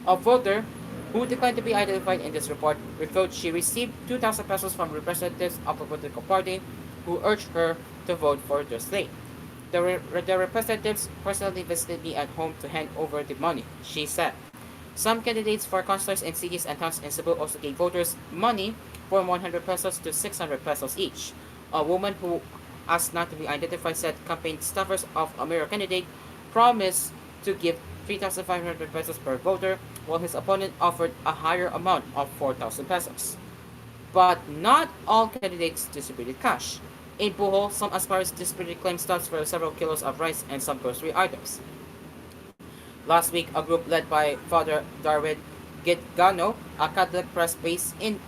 [SPEAKER 1] A voter who declined to be identified in this report revealed she received 2,000 pesos from representatives of a political party who urged her to vote for their slate. The representatives personally visited me at home to hand over the money, she said. Some candidates for councilors in cities and towns in Cebu also gave voters money from 100 pesos to 600 pesos each. A woman who asked not to be identified said campaign staffers of a mayor candidate promised to give 3,500 pesos per voter, while his opponent offered a higher amount of 4,000 pesos. But not all candidates distributed cash. In Bohol, some aspirants distributed claim stubs for several kilos of rice and some grocery items. Last week, a group led by Father Darwin Gitgano, a Catholic press based in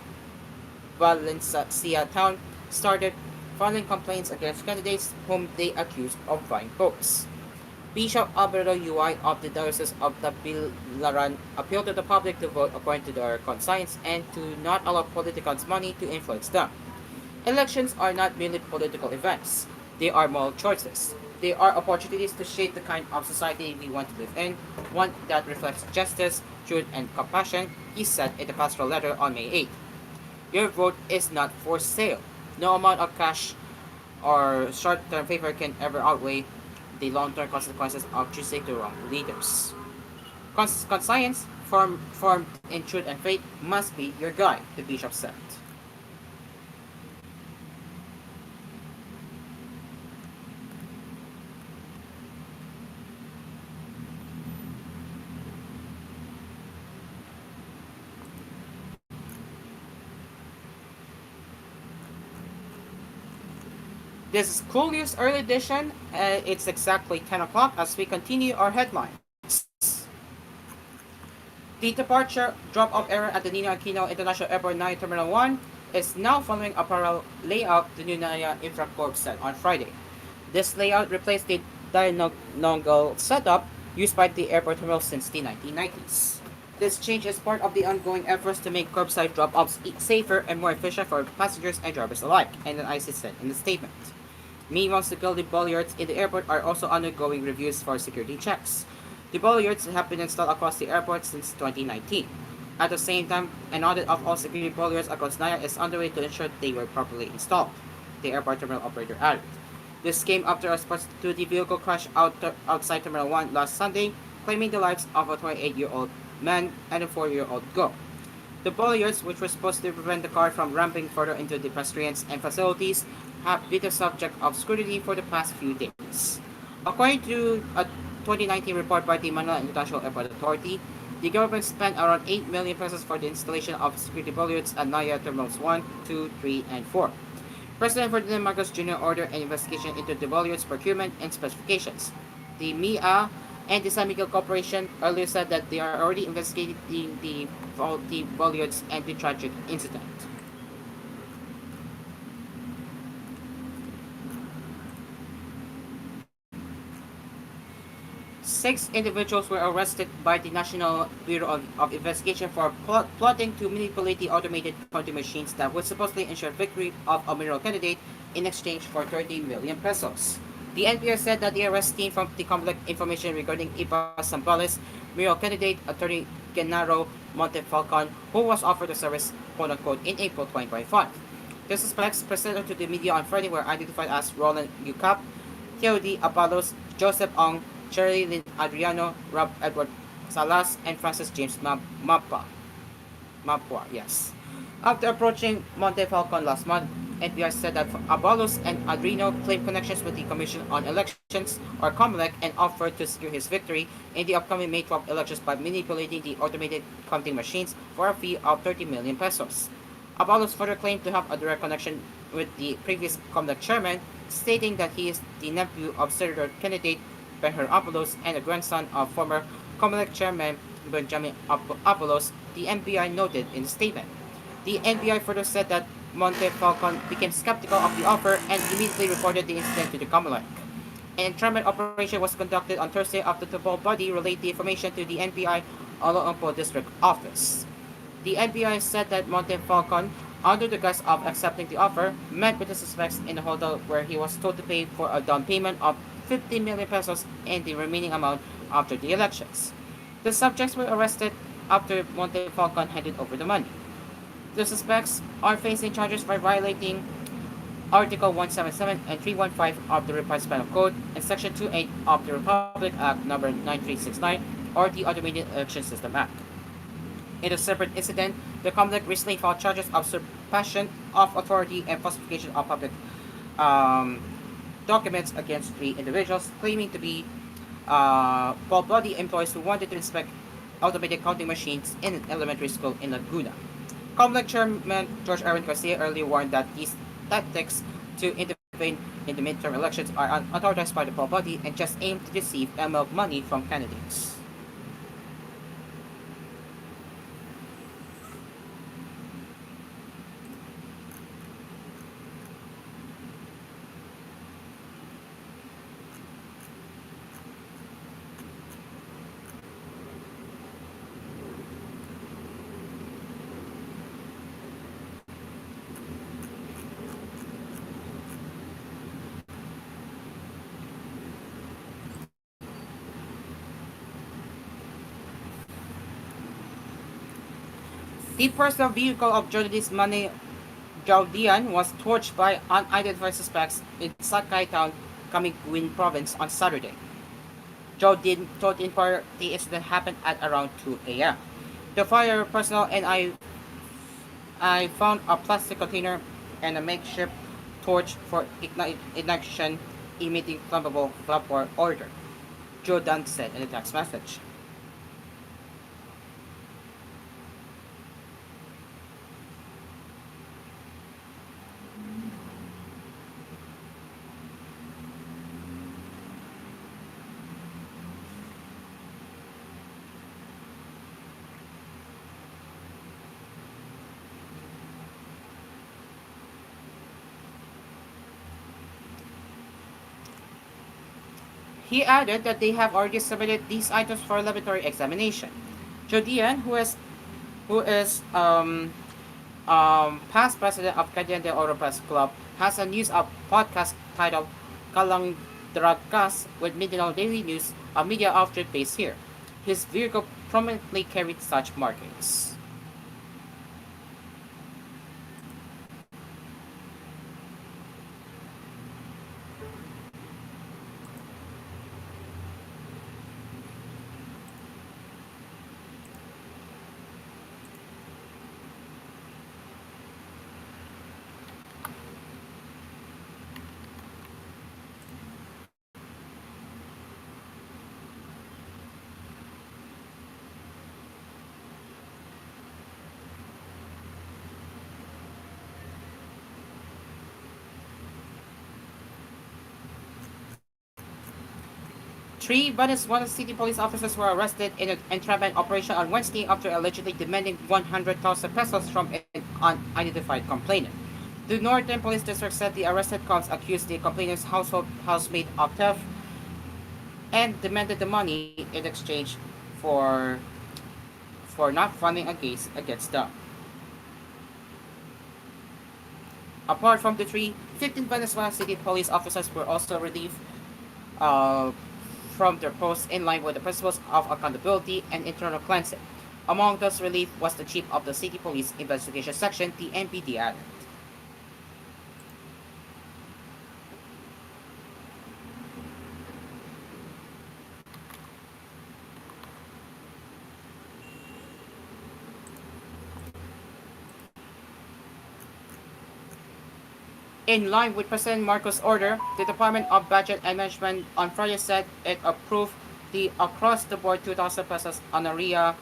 [SPEAKER 1] Valencia town, started filing complaints against candidates whom they accused of buying votes. Bishop Alberto Uy of the Diocese of Tabilaran appealed to the public to vote according to their conscience and to not allow politicians' money to influence them. Elections are not merely political events. They are moral choices. They are opportunities to shape the kind of society we want to live in, one that reflects justice, truth, and compassion, he said in the pastoral letter on May 8. Your vote is not for sale. No amount of cash or short-term favor can ever outweigh the long-term consequences of choosing the wrong leaders. Conscience, formed in truth and faith, must be your guide, the bishop said. This is Cool News Early Edition. It's exactly 10 o'clock as we continue our headlines. The departure drop-off area at the Nino Aquino International Airport Naya Terminal 1 is now following a parallel layout the new Naya Infracorp set on Friday. This layout replaced the diagonal setup used by the airport terminal since the 1990s. This change is part of the ongoing efforts to make curbside drop-offs safer and more efficient for passengers and drivers alike, NNIC said in the statement. Meanwhile, security bollards in the airport are also undergoing reviews for security checks. The bollards have been installed across the airport since 2019. At the same time, an audit of all security bollards across Naya is underway to ensure they were properly installed, the airport terminal operator added. This came after a Sports 2D vehicle crashed outside Terminal 1 last Sunday, claiming the lives of a 28-year-old man and a 4-year-old girl. The bollards, which were supposed to prevent the car from ramping further into the pedestrians and facilities, have been the subject of scrutiny for the past few days. According to a 2019 report by the Manila International Airport Authority, the government spent around 8 million pesos for the installation of security bollards at Naya Terminals 1, 2, 3, and 4. President Ferdinand Marcos Jr. ordered an investigation into the bollards procurement and specifications. The MIA and the San Miguel Corporation earlier said that they are already investigating the faulty bollards and the tragic incident. 6 individuals were arrested by the National Bureau of Investigation for plotting to manipulate the automated counting machines that would supposedly ensure victory of a mayoral candidate in exchange for 30 million pesos. The NPR said that the arrest came from the complex information regarding Ipa Sambales, mayoral candidate Attorney Genaro Montefalcon, who was offered the service quote-unquote in April 2025. The suspects presented to the media on Friday were identified as Roland Yucap, Theody Abalos, Joseph Ong, Cherry Lynn Adriano, Rob Edward Salas, and Francis James Mapua, yes. After approaching Monte Falcon last month, NPR said that Abalos and Adriano claimed connections with the Commission on Elections, or COMELEC, and offered to secure his victory in the upcoming May 12 elections by manipulating the automated counting machines for a fee of 30 million pesos. Abalos further claimed to have a direct connection with the previous COMELEC chairman, stating that he is the nephew of Senator candidate Beher Abalos and a grandson of former COMELEC chairman Benjamin Abalos, the NBI noted in the statement. The NBI further said that Monte Falcon became skeptical of the offer and immediately reported the incident to the COMELEC. An entrapment operation was conducted on Thursday after the ball body relayed the information to the NBI Oloompo District Office. The NBI said that Monte Falcon, under the guise of accepting the offer, met with the suspects in a hotel where he was told to pay for a down payment of 50 million pesos and the remaining amount after the elections. The subjects were arrested after Monte Falcon handed over the money. The suspects are facing charges for violating Article 177 and 315 of the Revised Penal Code and Section 28 of the Republic Act No. 9369 or the Automated Election System Act. In a separate incident, the COMELEC recently filed charges of usurpation of authority and falsification of public documents against 3 individuals claiming to be body employees who wanted to inspect automated counting machines in an elementary school in Laguna. COMELEC Chairman George Aaron Garcia earlier warned that these tactics to intervene in the midterm elections are unauthorized by the body and just aim to deceive and milk money from candidates. The personal vehicle of journalist Manny Jaudian was torched by unidentified suspects in Sakay Town, Camiguin Province on Saturday. Jaudian told in part the incident happened at around 2 a.m. The fire personnel and I found a plastic container and a makeshift torch for ignition emitting flammable vapor order, Jordan said in a text message. He added that they have already submitted these items for laboratory examination. Jodian, who is past president of Cagayan de Oro Press Club, has a news podcast titled Kalang Dragas with Mindanao Daily News, a media outlet based here. His vehicle prominently carried such markings. Three Venezuelan city police officers were arrested in an entrapment operation on Wednesday after allegedly demanding 100,000 pesos from an unidentified complainant. The Northern Police District said the arrested cops accused the complainant's housemate of theft and demanded the money in exchange for for not funding a case against them. Apart from the three, 15 Venezuela City police officers were also relieved uh, from their posts in line with the principles of accountability and internal cleansing. Among those relieved was the chief of the city police investigation section, the MPD added. In line with President Marcos' order, the Department of Budget and Management on Friday said it approved the across-the-board 2,000 pesos honoraria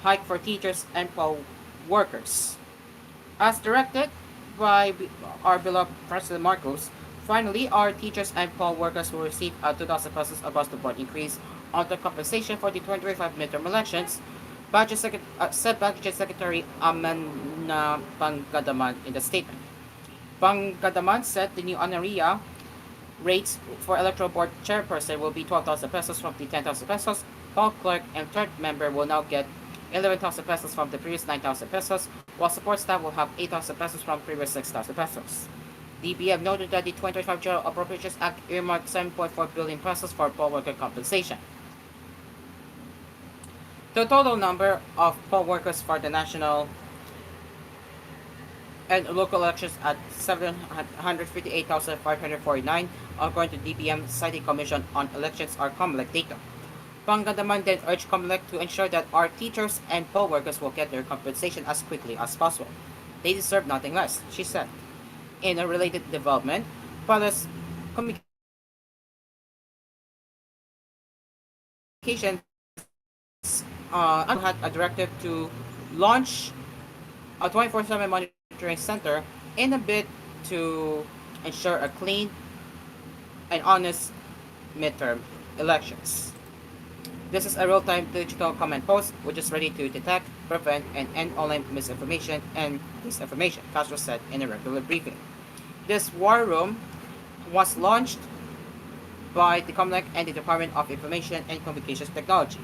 [SPEAKER 1] hike for teachers and poll workers. As directed by our beloved President Marcos, finally, our teachers and poll workers will receive a 2,000 pesos across-the-board increase on the compensation for the 2025 midterm elections, said Budget Secretary Amana Pangadaman in the statement. Pangadaman said the new honoraria rates for electoral board chairperson will be 12,000 pesos from the 10,000 pesos. Poll clerk and third member will now get 11,000 pesos from the previous 9,000 pesos, while support staff will have 8,000 pesos from previous 6,000 pesos. DBM noted that the 2025 General Appropriations Act earmarked 7.4 billion pesos for poll worker compensation. The total number of poll workers for the national and local elections at 758,549, according to DBM citing Commission on Elections or COMELEC data. Pangadaman then urged COMELEC to ensure that our teachers and poll workers will get their compensation as quickly as possible. They deserve nothing less, she said. In a related development, Palace Communications had a directive to launch a 24/7 monitoring center in a bid to ensure a clean and honest midterm elections. This is a real-time digital command post which is ready to detect, prevent, and end online misinformation and disinformation, Castro said in a regular briefing. This war room was launched by the COMELEC and the Department of Information and Communications Technology.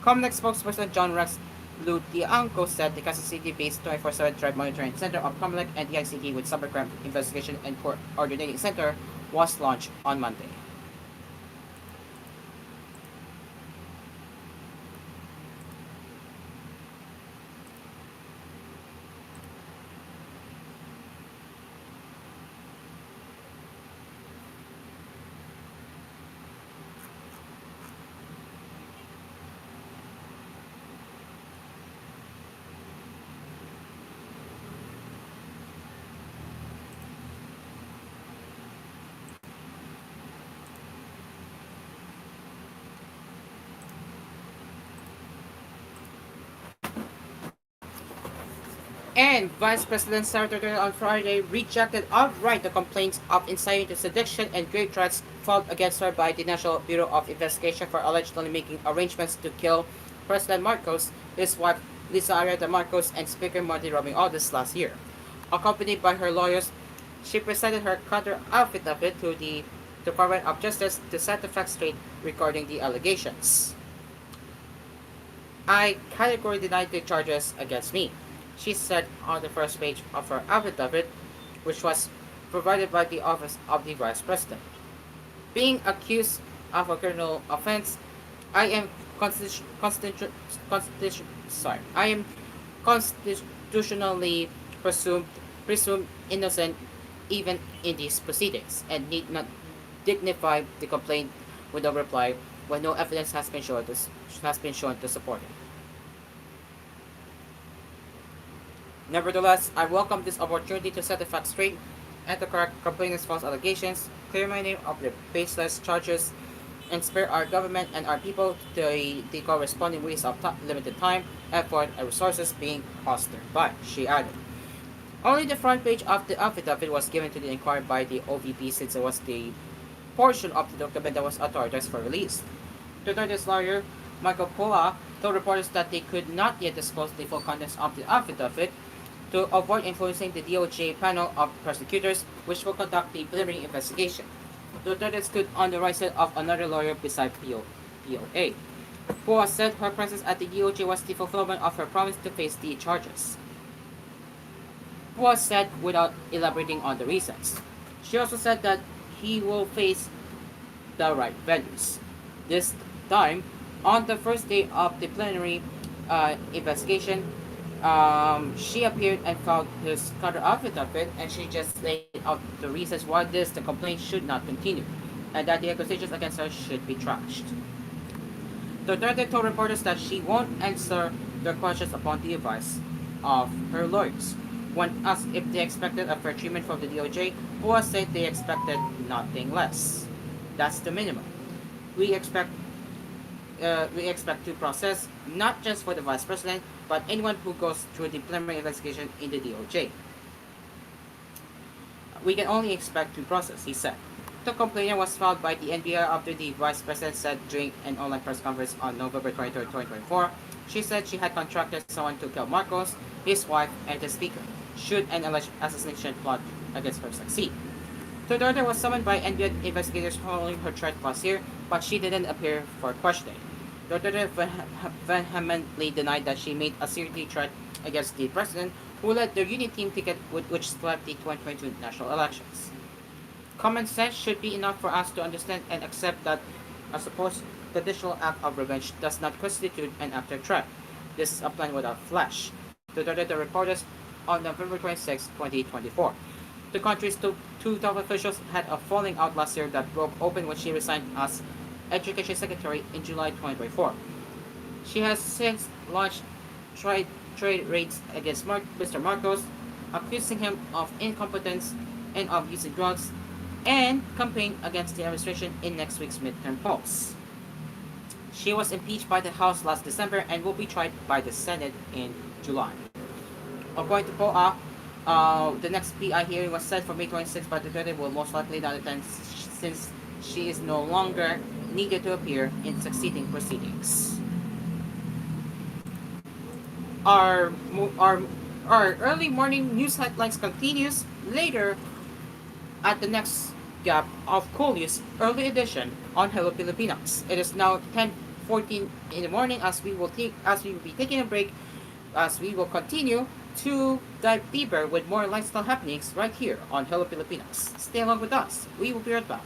[SPEAKER 1] COMELEC spokesperson John Rex Lutianco said the Quezon City-based 24/7 Threat Monitoring Center of COMELEC and the ICT with Cybercrime Investigation and Coordinating Center was launched on Monday. And Vice President Sara Duterte on Friday rejected outright the complaints of inciting to sedition and grave threats filed against her by the National Bureau of Investigation for allegedly making arrangements to kill President Marcos, his wife Lisa Arieta Marcos, and Speaker Martin Romualdez August last year. Accompanied by her lawyers, she presented her counter affidavit to the Department of Justice to set the facts straight regarding the allegations. I categorically deny the charges against me, she said on the first page of her affidavit, which was provided by the Office of the Vice President. Being accused of a criminal offense, I am constitutionally presumed innocent even in these proceedings, and need not dignify the complaint with a reply when no evidence has been shown to support it. Nevertheless, I welcome this opportunity to set the facts straight and to correct complainant's false allegations, clear my name of the baseless charges, and spare our government and our people the corresponding waste of limited time, effort, and resources being cost thereby, she added. Only the front page of the affidavit was given to the inquiry by the OVP since it was the portion of the document that was authorized for release. Duterte's lawyer, Michael Poa, told reporters that they could not yet disclose the full contents of the affidavit to avoid influencing the DOJ panel of prosecutors which will conduct the preliminary investigation. Duterte stood on the right side of another lawyer beside POA, who has said her presence at the DOJ was the fulfillment of her promise to face the charges. Was said without elaborating on the reasons. She also said that he will face the right venues. This time, on the first day of the plenary investigation, she appeared and filed his counter affidavit, and she just laid out the reasons why the complaint should not continue, and that the accusations against her should be trashed. Duterte told reporters that she won't answer their questions upon the advice of her lawyers. When asked if they expected a fair treatment from the DOJ, Hoa said they expected nothing less. That's the minimum. We expect due process, not just for the vice president, but anyone who goes through the preliminary investigation in the DOJ. We can only expect due process, he said. The complaint was filed by the NBI after the vice president said during an online press conference on November 23, 2024. She said she had contracted someone to kill Marcos, his wife, and the speaker, should an alleged assassination plot against her succeed. Duterte was summoned by NBI investigators following her threat last year, but she didn't appear for questioning. Duterte vehemently denied that she made a serious threat against the president, who led the unity team ticket which swept the 2022 national elections. Common sense should be enough for us to understand and accept that a supposed traditional act of revenge does not constitute an active threat. This is a plan without flesh. Duterte reporters on November 26, 2024. The country's two top officials had a falling out last year that broke open when she resigned as Education Secretary in July 2024. She has since launched trade raids against Mr. Marcos, accusing him of incompetence and of using drugs, and campaigned against the administration in next week's midterm polls. She was impeached by the House last December and will be tried by the Senate in July. According to POA, the next PI hearing was set for May 26, but Duterte will most likely not attend since she is no longer needed to appear in succeeding proceedings. Our early morning news headlines continues later at the next gap of Cool News Early Edition on Hello Pilipinas. It is now 10:14 in the morning as we will be taking a break, as we will continue to dive deeper with more lifestyle happenings right here on Hello Pilipinas. Stay along with us. We will be right back.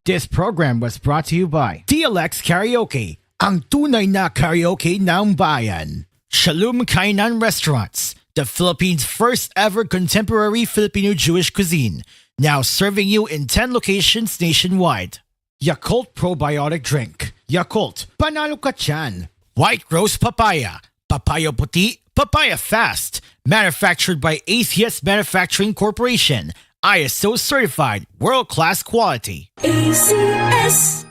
[SPEAKER 3] This program was brought to you by TLX Karaoke, ang tunay na karaoke ng bayan. Shalom Kainan Restaurants, the Philippines' first ever contemporary Filipino Jewish cuisine, now serving you in 10 locations nationwide. Yakult Probiotic Drink, Yakult, panalo ka tiyan. White Rose Papaya, Papaya Puti, Papaya Fast, manufactured by ACS Manufacturing Corporation, ISO certified, world-class quality. ACS.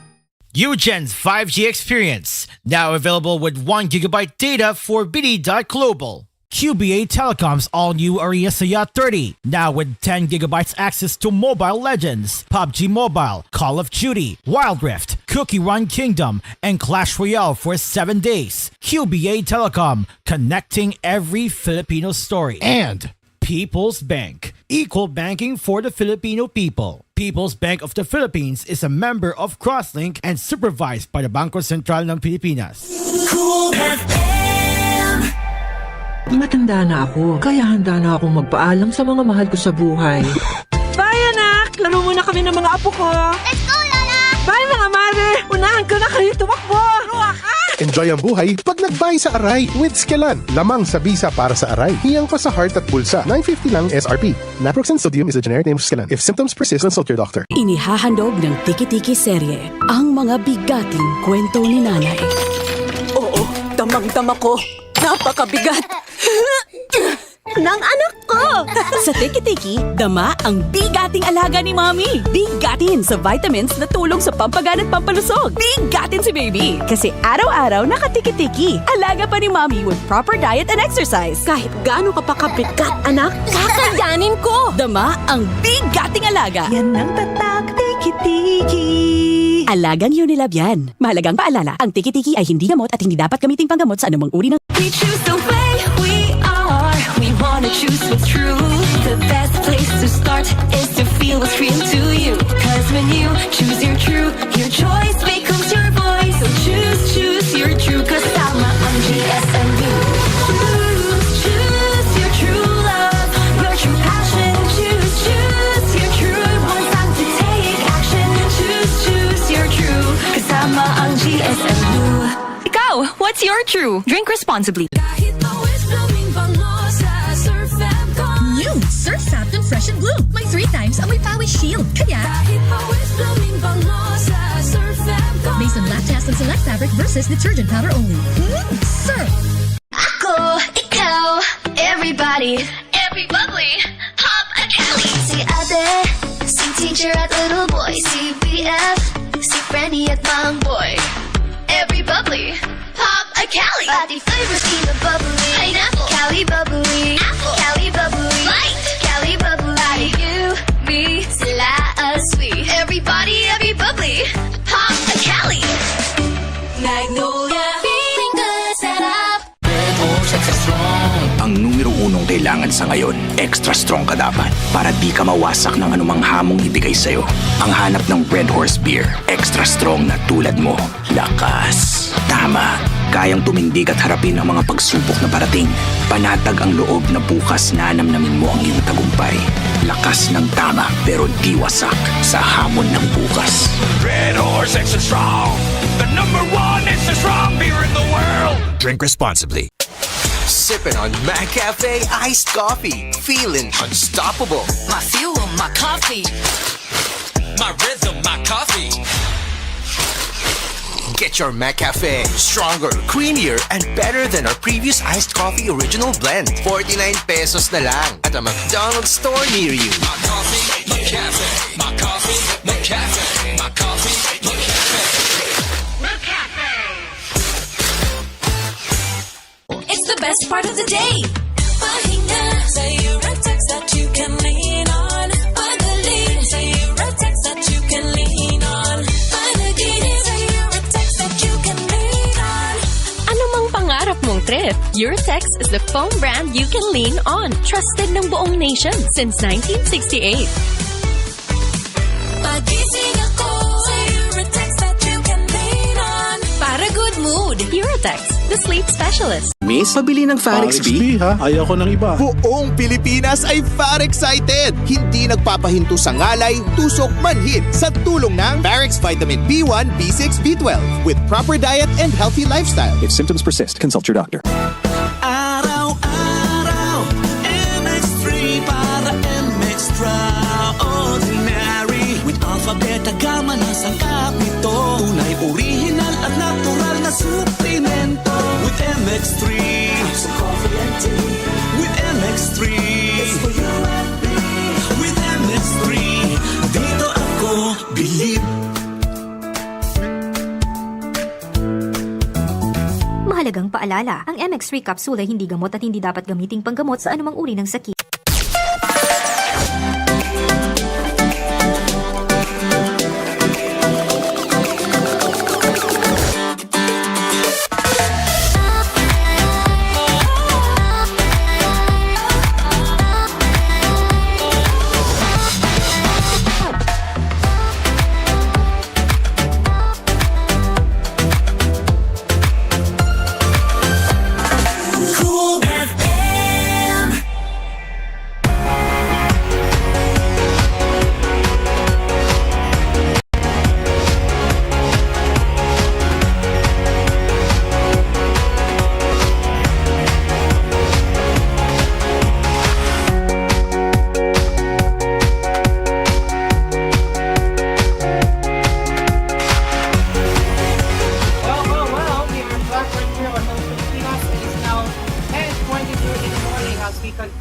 [SPEAKER 3] Eugen's 5G experience, now available with 1 GB data for BD.Global. QBA Telecom's all-new Aria Saya 30, now with 10 GB access to Mobile Legends, PUBG Mobile, Call of Duty, Wild Rift, Cookie Run Kingdom, and Clash Royale for 7 days. QBA Telecom, connecting every Filipino story. And People's Bank, equal banking for the Filipino people. People's Bank of the Philippines is a member of Crosslink and supervised by the Bangko Sentral ng Pilipinas.
[SPEAKER 19] Cool FM.
[SPEAKER 2] Matanda na ako, kaya handa na akong magpaalam sa mga mahal ko sa buhay. Bye, anak! Laro muna kami ng mga apo ko!
[SPEAKER 6] Let's go, Lola!
[SPEAKER 2] Bye, mga mare! Unahan ko na kayo tumakbo! Ruwa ka!
[SPEAKER 4] Enjoy ang buhay pag nag-buy sa Aray with Skelan. Lamang sa bisa para sa Aray. Hiyang pa sa heart at bulsa. $9.50 lang SRP. Naproxen sodium is a generic name of Skelan. If symptoms persist, consult your doctor.
[SPEAKER 5] Inihahandog ng Tiki-Tiki serye ang mga bigating kwento ni nanay.
[SPEAKER 11] Oo, tamang-tama ko. Napakabigat. Nang anak ko!
[SPEAKER 5] Sa Tiki-Tiki, dama ang bigating alaga ni Mommy. Bigatin sa vitamins na tulong sa pampagaan at pampalusog. Bigatin si baby. Kasi araw-araw nakatiki-tiki. Alaga pa ni Mommy with proper diet and exercise.
[SPEAKER 11] Kahit gaano ka pa kabigat, anak, kakayanin ko!
[SPEAKER 5] Dama ang bigating alaga. Yan ang tatak Tiki-Tiki. Alagang Unilab yan. Mahalagang paalala, ang Tiki-Tiki ay hindi gamot at hindi dapat gamiting panggamot sa anumang uri ng...
[SPEAKER 6] We choose the way we are. We wanna choose what's true. The best place to start is to feel what's real to you. Cause when you choose your true, your choice becomes your voice. So choose your true. Cause tama ang GSMU. Choose your true love, your true passion. Choose your true. One time to take action. Choose your true. Cause tama ang GSMU. Ikaw, what's your true? Drink responsibly.
[SPEAKER 18] New Surf Captain Fresh and Blue. May 3 times amoy pawis shield. Kaya, based on lab test and select fabric versus detergent powder only. Surf!
[SPEAKER 6] Ako, ikaw, everybody, every bubbly, pop a Kelly. Si ate, si teacher at little boy, si BF, si Freddy at Mang Boy. Every bubbly, pop a Kelly. Pati flavors in the bubbly. Pineapple, Cali bubbly, apple, Cali bubbly, light, Cali bubbly. Pati you, me, sila sweet. Everybody, every bubbly, pop a Kelly. Magnolia, feeling good, set up.
[SPEAKER 7] Ang numero 1 kailangan sa ngayon, extra strong ka dapat para di ka mawasak ng anumang hamong ibigay sa'yo. Ang hanap ng Red Horse Beer, extra strong na tulad mo. Lakas. Tama. Kayang tumindig at harapin ang mga pagsubok na parating. Panatag ang loob na bukas na namnamin mo ang iyong tagumpay. Lakas ng tama pero di wasak sa hamon ng bukas.
[SPEAKER 19] Red Horse Extra Strong, the number 1 extra strong beer in the world.
[SPEAKER 22] Drink responsibly. Sipping on McCafe iced coffee. Feeling unstoppable.
[SPEAKER 19] My fuel, my coffee. My rhythm, my coffee.
[SPEAKER 22] Get your McCafe. Stronger, creamier, and better than our previous iced coffee original blend. 49 pesos na lang at a McDonald's store near you.
[SPEAKER 19] My coffee, my cafe. My coffee, my cafe. My coffee, my cafe.
[SPEAKER 6] It's the best part of the day. Pahinga sa Eurotex that you can lean on. Pagaling sa Eurotex that you can lean on. Panaginip sa Eurotex that you can lean on.
[SPEAKER 18] Anumang pangarap mong trip, Eurotex is the foam brand you can lean on. Trusted ng buong nation since 1968.
[SPEAKER 6] Pagising ako sa Eurotex that you can lean on.
[SPEAKER 18] Para good mood, Eurotex, the sleep specialist.
[SPEAKER 22] Miss, pabili ng Farex B.
[SPEAKER 4] ha? Ayaw ko ng iba.
[SPEAKER 22] Buong Pilipinas ay Farex-cited. Hindi nagpapahinto sa ngalay, tusok, manhid sa tulong ng Farex Vitamin B1, B6, B12 with proper diet and healthy lifestyle.
[SPEAKER 17] If symptoms persist, consult your doctor.
[SPEAKER 19] Araw-araw, MX3 para MX-Traordinary. With alpha, beta, gamma na sangkap nito. Tunay, original at natural na suplemento. With MX3, so coffee and tea. With MX3, it's for you and me. With MX3, dito ako believe.
[SPEAKER 10] Mahalagang paalala, ang MX3 capsule ay hindi gamot at hindi dapat gamiting panggamot sa anumang uri ng sakit.
[SPEAKER 19] Cool FM.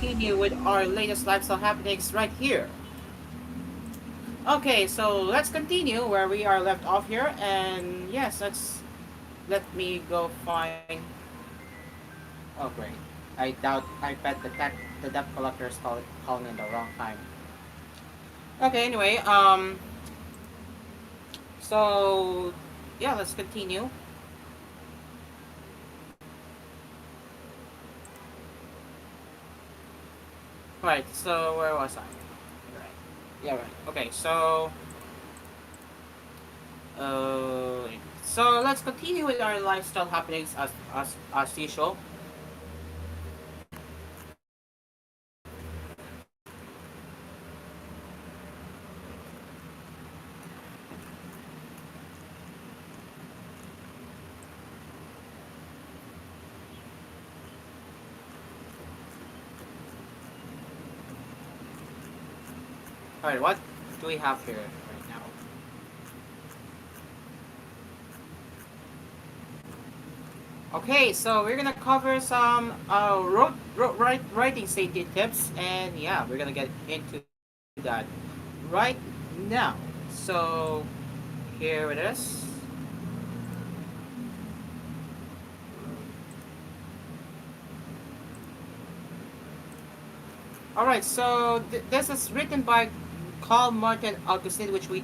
[SPEAKER 1] continue with our latest lifestyle happenings right here. Okay, so let's continue where we are left off here, and yes, let me go find. Oh great, I bet the debt collector is calling in the wrong time. Okay, anyway, so yeah, let's continue. Right, so where was I? Right. Yeah, right. Okay, uh, so let's continue with our lifestyle happenings as usual. Alright, what do we have here right now? Okay, so we're gonna cover some writing safety tips, and yeah, we're gonna get into that right now. So here it is. All right, so this is written by Carl Martin Augustine, which we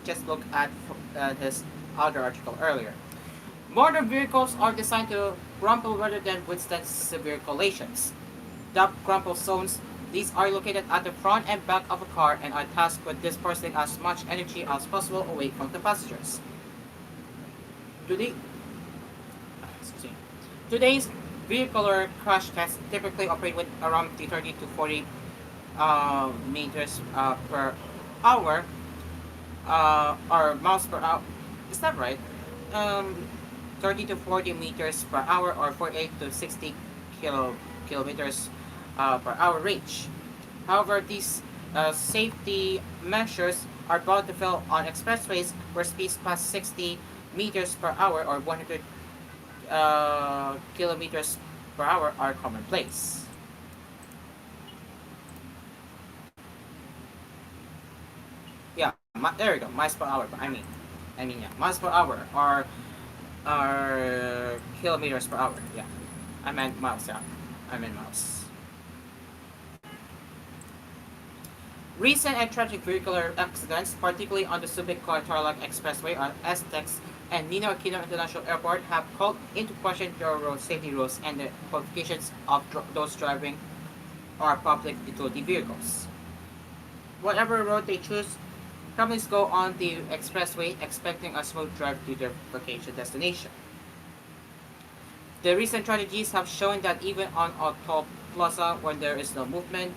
[SPEAKER 1] just looked at his other article earlier. Motor vehicles are designed to crumple rather than withstand severe collisions. The crumple zones, these are located at the front and back of a car and are tasked with dispersing as much energy as possible away from the passengers. Today, excuse me. Today's vehicular crash tests typically operate with around 30 to 40 meters per hour or miles per hour. Is that right? Um, 30 to 40 meters per hour or 48 to 60 kilometers per hour range. However, these safety measures are bound to fail on expressways where speeds past 60 meters per hour or 100 kilometers per hour are commonplace. Yeah, there we go. Miles per hour. Yeah, miles per hour or kilometers per hour. Yeah, I meant miles. Yeah, I meant miles. Recent and tragic vehicular accidents, particularly on the Subic Tarlac Expressway on STEX and Nino Aquino International Airport, have called into question the road safety rules and the qualifications of those driving our public utility vehicles. Whatever road they choose, families go on the expressway expecting a smooth drive to their vacation destination. The recent tragedies have shown that even on a toll plaza when there is no movement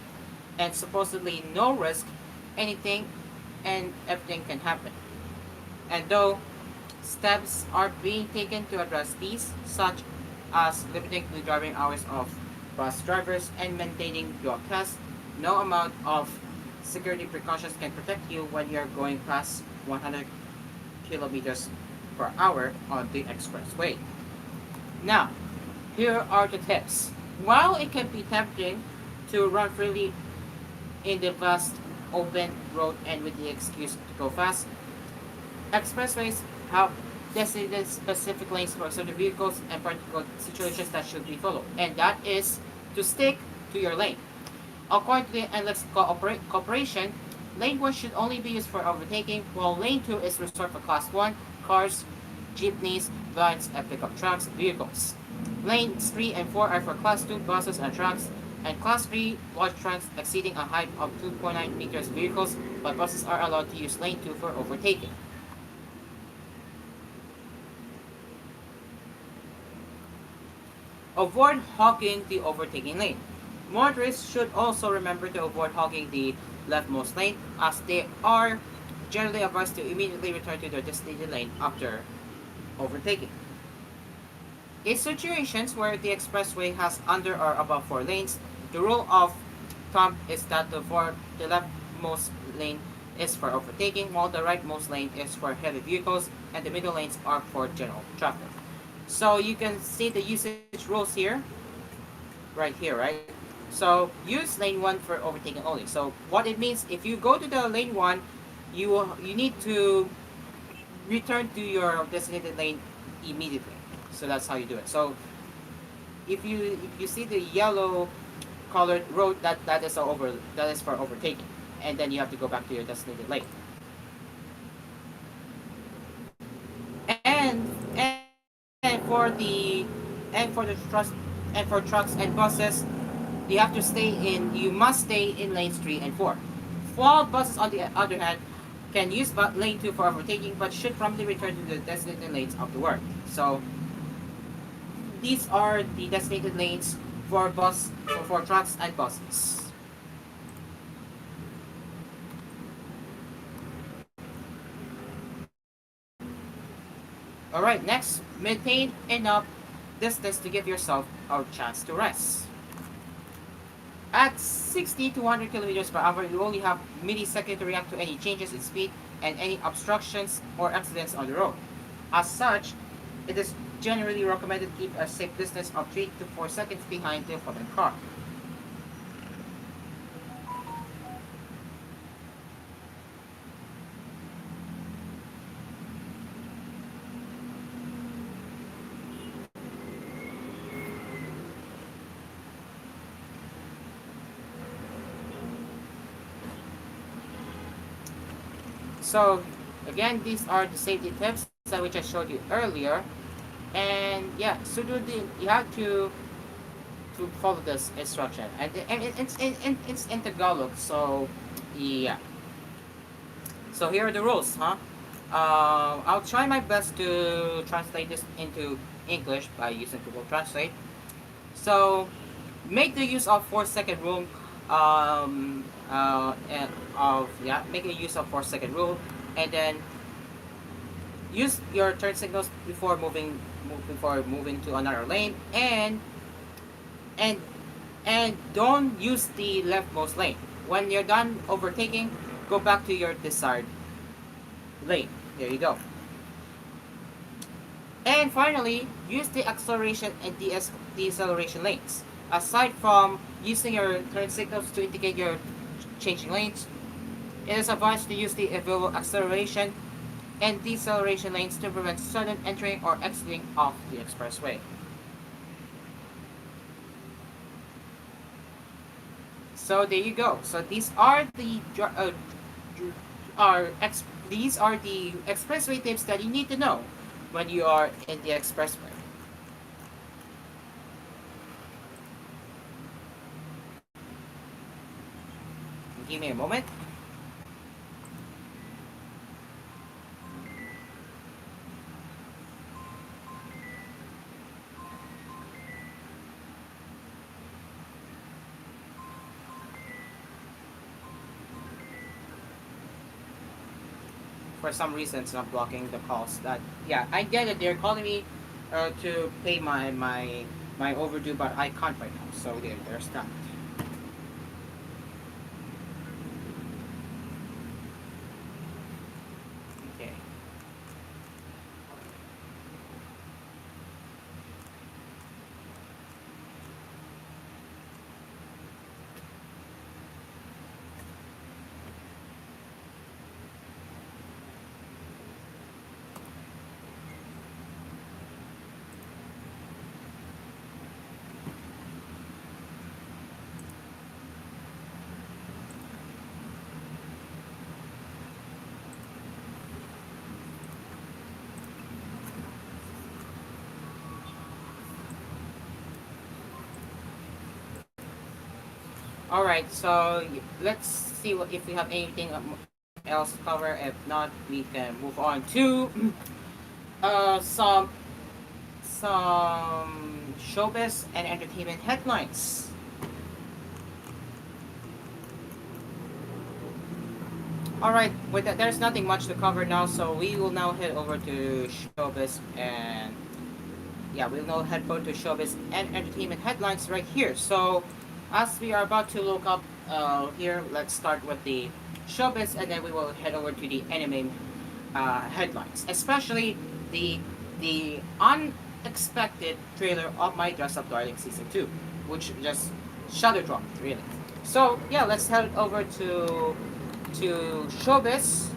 [SPEAKER 1] and supposedly no risk, anything and everything can happen. And though steps are being taken to address these, such as limiting the driving hours of bus drivers and maintaining drug tests, no amount of security precautions can protect you when you're going past 100 kilometers per hour on the expressway. Now, here are the tips. While it can be tempting to run freely in the vast open road and with the excuse to go fast, expressways have designated specific lanes for certain vehicles and particular situations that should be followed, and that is to stick to your lane. According to the Endless Corporation, lane 1 should only be used for overtaking, while lane 2 is reserved for class 1 cars, jeepneys, vans, and pickup trucks vehicles. Lanes 3 and 4 are for class 2 buses and trucks, and class 3 large trucks exceeding a height of 2.9 meters vehicles, but buses are allowed to use lane 2 for overtaking. Avoid hogging the overtaking lane. Motorists should also remember to avoid hogging the leftmost lane, as they are generally advised to immediately return to their designated lane after overtaking. In situations where the expressway has under or above 4 lanes, the rule of thumb is that the leftmost lane is for overtaking, while the rightmost lane is for heavy vehicles, and the middle lanes are for general traffic. So you can see the usage rules here, right here, right? So use lane 1 for overtaking only. So what it means, if you go to the lane 1, you need to return to your designated lane immediately. So that's how you do it. So if you see the yellow colored road, that is for overtaking, and then you have to go back to your designated lane. And for the and for the trucks and for trucks and buses, you must stay in lanes 3 and 4. While buses, on the other hand, can use lane 2 for overtaking, but should promptly return to the designated lanes afterward. So these are the designated lanes for trucks and buses. Alright, next, maintain enough distance to give yourself a chance to rest. At 60 to 100 kilometers per hour, you only have milliseconds to react to any changes in speed and any obstructions or accidents on the road. As such, it is generally recommended to keep a safe distance of 3 to 4 seconds behind the following car. So again, these are the safety tips which I showed you earlier, and yeah, so you have to follow this instruction, and it's in Tagalog. So yeah, so here are the rules, huh? I'll try my best to translate this into English by using Google Translate. So make the use of 4-second rule. Make a use of 4-second rule, and then use your turn signals before moving to another lane, and don't use the leftmost lane. When you're done overtaking, go back to your desired lane. There you go. And finally, use the acceleration and deceleration lanes. Aside from using your turn signals to indicate your changing lanes, it is advised to use the available acceleration and deceleration lanes to prevent sudden entering or exiting off the expressway. So there you go. So these are the expressway tips that you need to know when you are in the expressway. Give me a moment. For some reason, it's not blocking the calls. I get it. They're calling me to pay my overdue, but I can't right now. So there's that. Okay. All right, so let's see if we have anything else to cover. If not, we can move on to some showbiz and entertainment headlines. All right, with that, there's nothing much to cover now, so we will now head over to showbiz and entertainment headlines right here. So as we are about to look up here, let's start with the showbiz, and then we will head over to the anime headlines, especially the unexpected trailer of My Dress Up Darling Season 2, which just shadow drop, really. So yeah, let's head over to showbiz.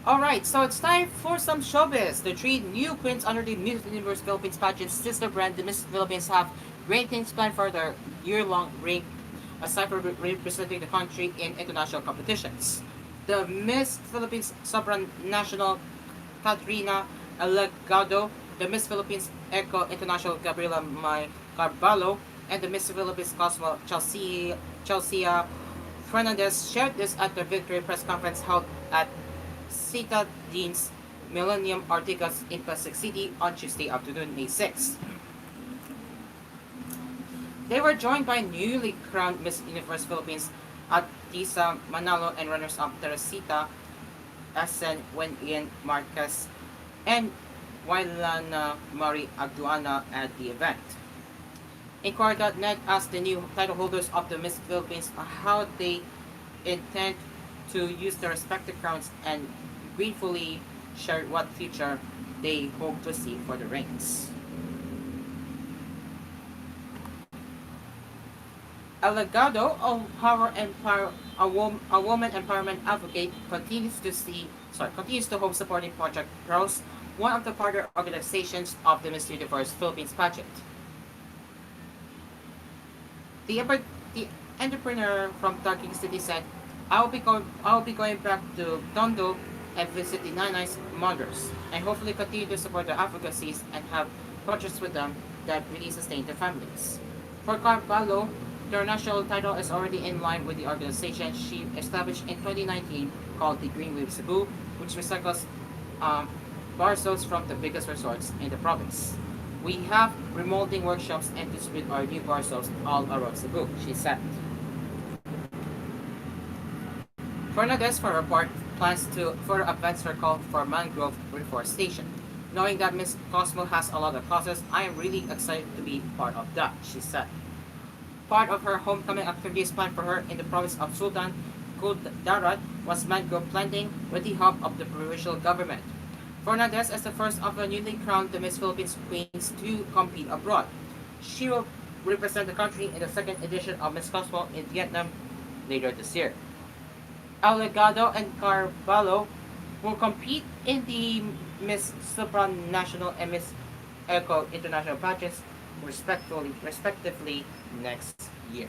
[SPEAKER 1] Alright, so it's time for some showbiz. The three new queens under the Miss Universe Philippines pageant's sister brand, the Miss Philippines, have great things planned for their year-long reign, aside from representing the country in international competitions. The Miss Philippines Supranational Katrina Alegado, the Miss Philippines Eco International Gabriela May Carballo, and the Miss Philippines Cosmo Chelsea Fernandez shared this at the victory press conference held at Sita Dean's Millennium Ortigas in Pasig City on Tuesday afternoon, May 6. They were joined by newly crowned Miss Universe Philippines Atisa Manalo and runners-up Teresita Asen Wen-Ian Marquez and Wailana Marie Agduana at the event. Inquirer.net asked the new title holders of the Miss Philippines how they intend to use their respective crowns and gratefully shared what future they hope to see for the reigns. Alegado, a woman empowerment advocate, continues to hope supporting Project Rose, one of the partner organizations of the Miss Universe Philippines pageant. The entrepreneur from Taguig City said, I'll be going back to Tondo and visit the Nanay's mothers, and hopefully continue to support their advocacies and have projects with them that really sustain their families. For Carvalho, their national title is already in line with the organization she established in 2019 called the Green Wave Cebu, which recycles bar soaps from the biggest resorts in the province. We have remolding workshops and distribute our new bar soaps all around Cebu, she said. Fernandez, for her part, plans to further advance her call for mangrove reforestation. Knowing that Miss Cosmo has a lot of causes, I am really excited to be part of that, she said. Part of her homecoming activities planned for her in the province of Sultan Kudarat was mangrove planting with the help of the provincial government. Fernandez is the first of the newly crowned Miss Philippines queens to compete abroad. She will represent the country in the second edition of Miss Cosmo in Vietnam later this year. Alegado and Carvalho will compete in the Miss Supranational and Miss Eco International pageants respectively next year.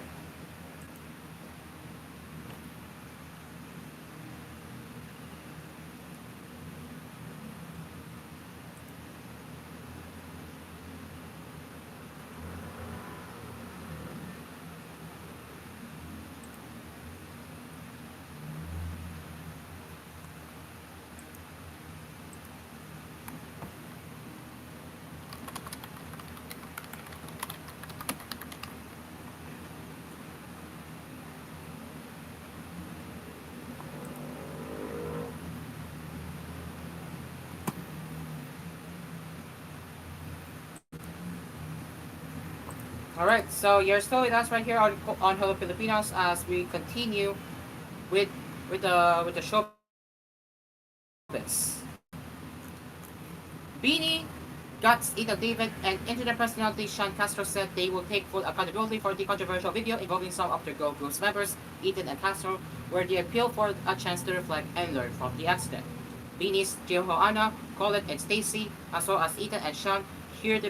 [SPEAKER 1] Alright, so you're still with us right here on Hello Pilipinas as we continue with the showbiz. Beanie, Guts, Ethan David, and internet personality Sean Castro said they will take full accountability for the controversial video involving some of their Go Group's members, Ethan and Castro, where they appeal for a chance to reflect and learn from the accident. Beanie's Johanna, Colette, and Stacy, as well as Ethan and Sean, hear the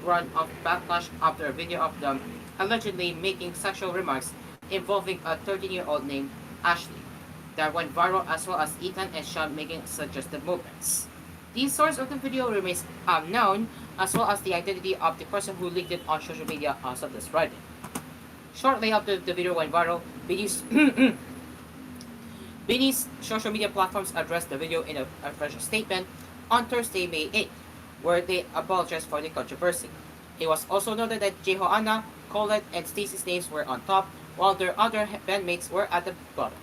[SPEAKER 1] run of backlash after a video of them allegedly making sexual remarks involving a 13-year-old named Ashley that went viral, as well as Ethan and Sean making suggestive movements. The source of the video remains unknown, as well as the identity of the person who leaked it on social media as of this Friday. Shortly after the video went viral, Beanie's social media platforms addressed the video in a fresh statement on Thursday, May 8th, where they apologized for the controversy. It was also noted that Johanna, Colette, and Stacy's names were on top, while their other bandmates were at the bottom.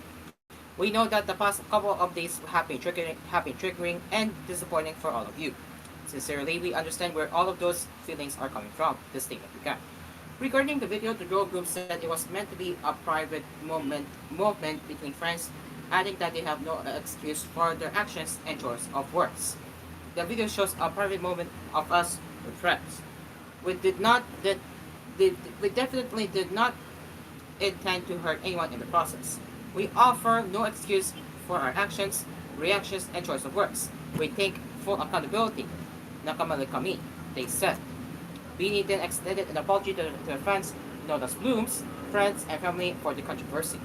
[SPEAKER 1] We know that the past couple of days have been triggering and disappointing for all of you. Sincerely, we understand where all of those feelings are coming from, the statement began. Regarding the video, the girl group said it was meant to be a private movement between friends, adding that they have no excuse for their actions and choice of words. The video shows a private moment of us with friends. We definitely did not intend to hurt anyone in the process. We offer no excuse for our actions, reactions, and choice of words. We take full accountability. Nakamali kami, they said. Beanie then extended an apology to their fans, known as Blooms, friends, and family for the controversy.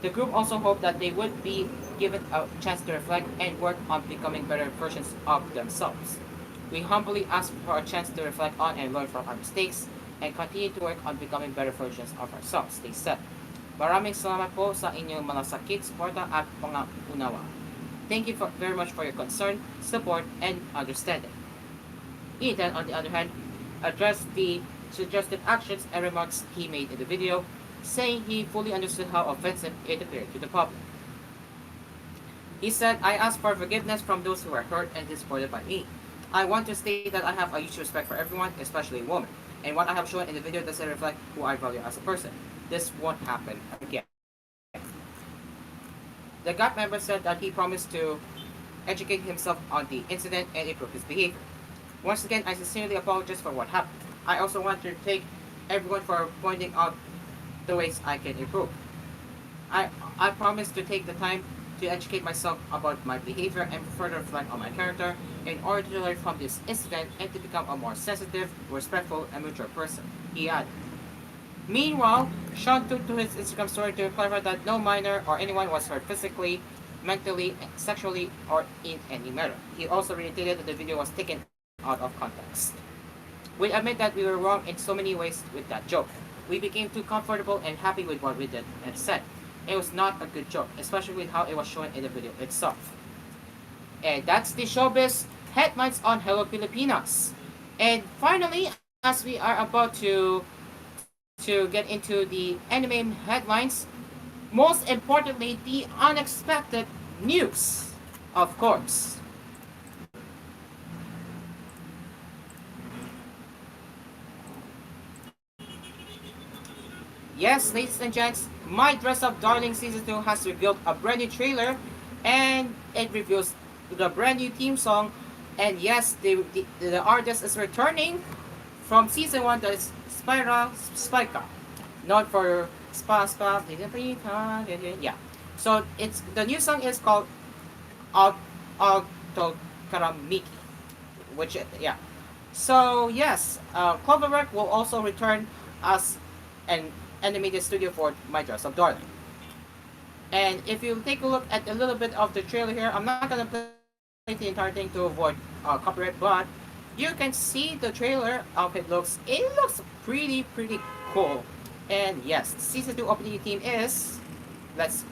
[SPEAKER 1] The group also hoped that they would be given a chance to reflect and work on becoming better versions of themselves. We humbly ask for a chance to reflect on and learn from our mistakes and continue to work on becoming better versions of ourselves, they said. Maraming salamat po sa inyong malasakit, suporta at pangunawa. Thank you very much for your concern, support, and understanding. Ethan, on the other hand, addressed the suggested actions and remarks he made in the video, saying he fully understood how offensive it appeared to the public. He said, I ask for forgiveness from those who were hurt and disappointed by me. I want to state that I have a huge respect for everyone, especially women, and what I have shown in the video doesn't reflect who I value as a person. This won't happen again. The GAP member said that he promised to educate himself on the incident and improve his behavior. Once again, I sincerely apologize for what happened. I also want to thank everyone for pointing out the ways I can improve. I promise to take the time to educate myself about my behavior and further reflect on my character in order to learn from this incident and to become a more sensitive, respectful, and mature person, he added. Meanwhile, Sean took to his Instagram story to clarify that no minor or anyone was hurt physically, mentally, sexually, or in any manner. He also reiterated that the video was taken out of context. We admit that we were wrong in so many ways with that joke. We became too comfortable and happy with what we did and said. It was not a good joke, especially with how it was shown in the video itself. And that's the showbiz headlines on Hello Pilipinas. And finally, as we are about to get into the anime headlines, most importantly, the unexpected news, of course. Yes, ladies and gents, My Dress Up Darling Season 2 has revealed a brand new trailer, and it reveals the brand new theme song. And yes, the artist is returning from Season 1, that is Spika. Known for Spa, yeah. So the new song is called Auto Karamiki, which, yeah. So yes, Cloverwork will also return as an animated studio for My Dress Up Darling. And if you take a look at a little bit of the trailer here, I'm not gonna play the entire thing to avoid copyright, but you can see the trailer of it looks pretty cool. And yes, season 2 opening theme is let's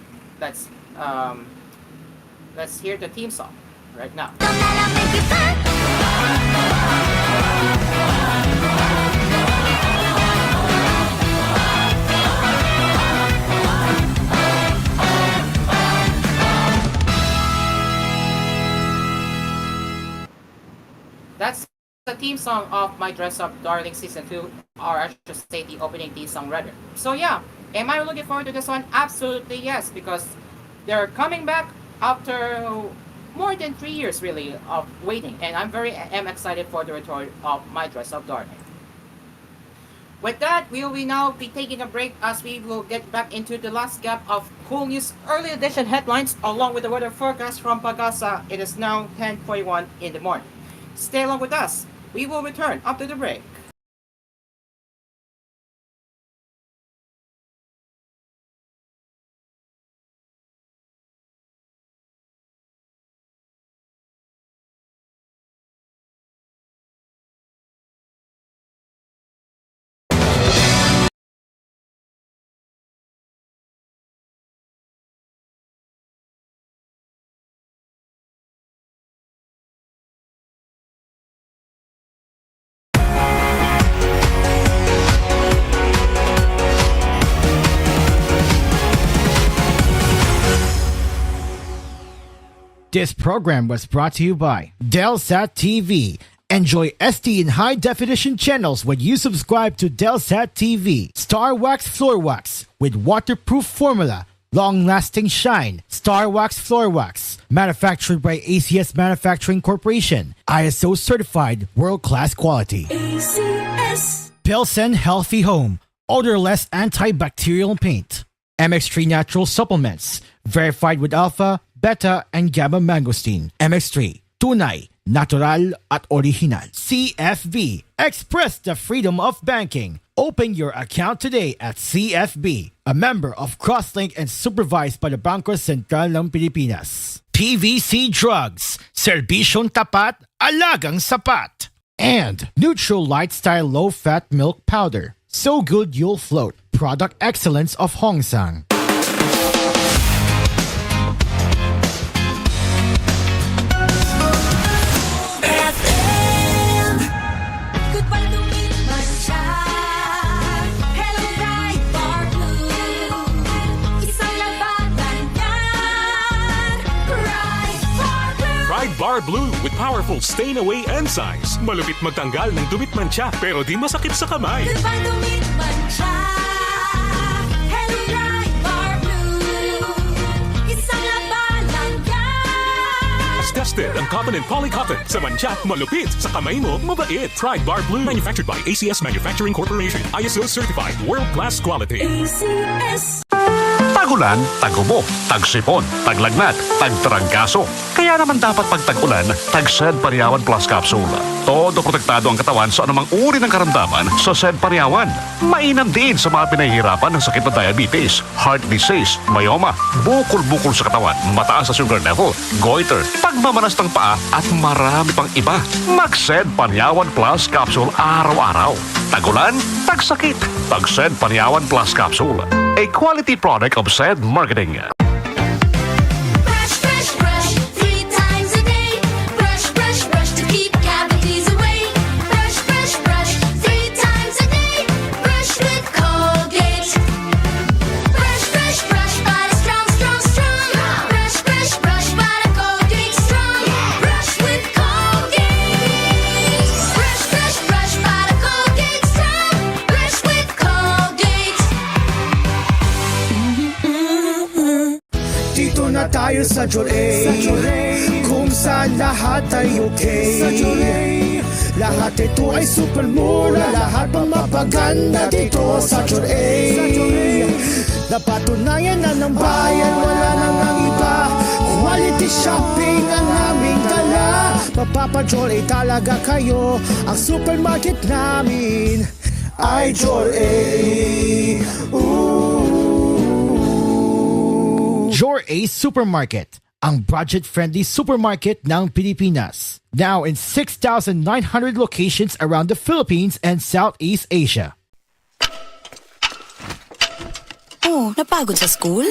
[SPEAKER 1] hear the theme song right now. That's the theme song of My Dress Up Darling Season 2, or I should say the opening theme song rather. So yeah, am I looking forward to this one? Absolutely yes, because they're coming back after more than 3 years really of waiting, and I'm excited for the return of My Dress Up Darling. With that, we will now be taking a break as we will get back into the last gap of Cool News Early Edition headlines along with the weather forecast from Pagasa. It is now 10:41 in the morning. Stay along with us. We will return after the break.
[SPEAKER 3] This program was brought to you by Delsat TV Enjoy SD and high-definition channels when you subscribe to Delsat TV. Star Wax Floor Wax with waterproof formula, long-lasting shine. Star Wax Floor Wax, manufactured by ACS Manufacturing Corporation. ISO certified, world-class quality.
[SPEAKER 6] ACS.
[SPEAKER 3] Pilsen Healthy Home, odorless antibacterial paint. MX3 Natural Supplements, verified with alpha, beta, and gamma mangosteen. MX3, tunay, natural at original. CFB, express the freedom of banking. Open your account today at CFB, a member of Crosslink and supervised by the Bangko Sentral ng Pilipinas. PVC Drugs, serbisyong tapat, alagang sapat. And Neutral Light Style Low Fat Milk Powder, so good you'll float. Product excellence of Hongsang.
[SPEAKER 9] Bar Blue with powerful stain-away enzymes. Malupit magtanggal ng dumit mancha pero di masakit sa kamay.
[SPEAKER 6] Goodbye dumit mancha. Hello Right Bar Blue. Isang laban lang yan.
[SPEAKER 9] As tested ang cotton and polycotton. Sa mancha, malupit. Sa kamay mo, mabait. Pride Bar Blue. Manufactured by ACS Manufacturing Corporation. ISO certified. World-class quality.
[SPEAKER 6] ACS.
[SPEAKER 12] Tagulan, tagubo, tagsipon, taglagnat, tagtarangkaso. Kaya naman dapat pag tag-ulan, tag-Sed Pariawan Plus Capsule. Todo protektado ang katawan sa anumang uri ng karamdaman sa Sed Pariawan. Mainam din sa mga pinahihirapan ng sakit na diabetes, heart disease, myoma, bukol-bukol sa katawan, mataas sa sugar level, goiter, pagmamanas ng paa at marami pang iba. Mag-Sed Pariawan Plus Capsule araw-araw. Tagulan, tagsakit, tag-Sed Pariawan Plus Capsule. A quality product of Sed Marketing.
[SPEAKER 6] Brush, brush, brush 3 times a day. Brush, brush, brush to keep cavities away. Brush, brush, brush 3 times a day. Brush with Colgate. Brush, brush, brush para strong, strong, strong. Brush, brush, brush para Colgate strong. Brush with Colgate. Brush, brush, brush para Colgate strong. Brush with Colgate.
[SPEAKER 19] Dito na tayo sa Joray, kung saan lahat ay okay. Sa Joray, lahat ito ay super mura, lahat pang mapaganda dito sa Joray. Napatunayan na ng bayan, wala nang ang iba. Quality shopping ang aming dala. Mapapa-Joray talaga kayo, ang supermarket namin ay Joray.
[SPEAKER 3] Jor A Supermarket, ang budget-friendly supermarket ng Pilipinas. Now in 6,900 locations around the Philippines and Southeast Asia.
[SPEAKER 5] Oh, napagod sa school?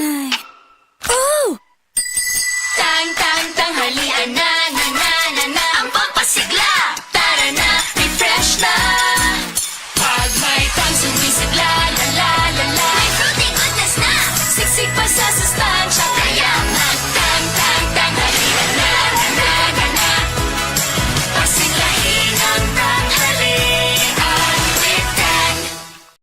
[SPEAKER 5] Oh!
[SPEAKER 6] Tang, tang, tanghalian na, na, na, na, na. Ang pampasigla, tara na, refresh na. Pag may tang sumisigla, la, la, la, la. May fruity goodness na, siksik pa sa sustansya. Kaya mag tang, tang, tanghalian na, na, na, na, na. Pasiglahin ang tanghalian with Tang.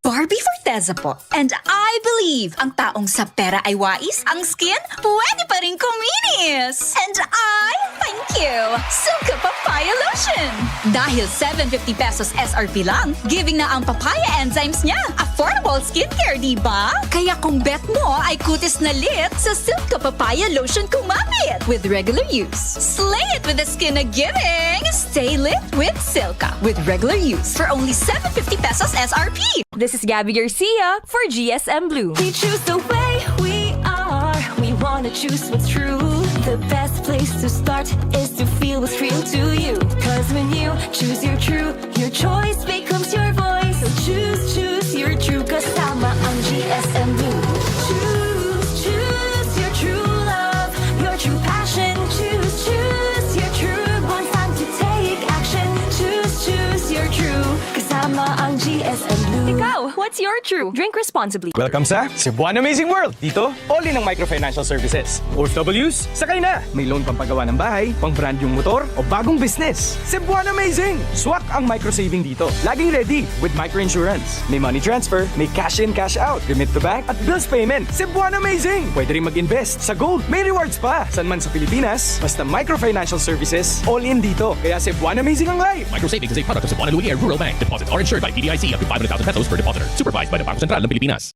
[SPEAKER 13] Barbie Forteza po. And I believe ang taong sa pera ay wais, ang skin pwede pa rin kuminis. And I thank you, Suka Papaya Lotion. Dahil 750 pesos SRP lang, giving na ang papaya enzymes niya. Affordable skincare, di ba? Kaya kung bet mo ay kutis na lit, sa Suka Papaya Lotion kumapit. With regular use, slay it with the skin na giving. Stay lit with Silka. With regular use for only 750 pesos SRP.
[SPEAKER 14] This is Gabby Garcia for GSM Blue.
[SPEAKER 6] We choose the way we are. We wanna choose what's true. The best place to start is to feel what's real to you. Cause when you choose your true, your choice becomes your voice. So choose your true. Kasama ang GSM Blue. Choose your true love, your true passion. Choose your true. One time to take action. Choose your true. Kasama ang GSM Blue.
[SPEAKER 14] Ikaw, what What's your true? Drink responsibly.
[SPEAKER 8] Welcome sa Cebuano Amazing World. Dito, all in ang microfinancial services. OFWs, sakay na! May loan pampagawa ng bahay, pang brand yung motor, o bagong business. Cebuano Amazing! Swak ang microsaving dito. Laging ready with microinsurance. May money transfer, may cash in, cash out, remit to bank, at bills payment. Cebuano Amazing! Pwede rin mag-invest sa gold. May rewards pa. San man sa Pilipinas, basta microfinancial services, all in dito. Kaya Cebuano Amazing ang life!
[SPEAKER 9] Microsavings is a product of Cebuano Lumiere Rural Bank. Deposits are insured by PDIC up to 500,000 pesos per depositor. Supervised by the Bangko Sentral ng Pilipinas.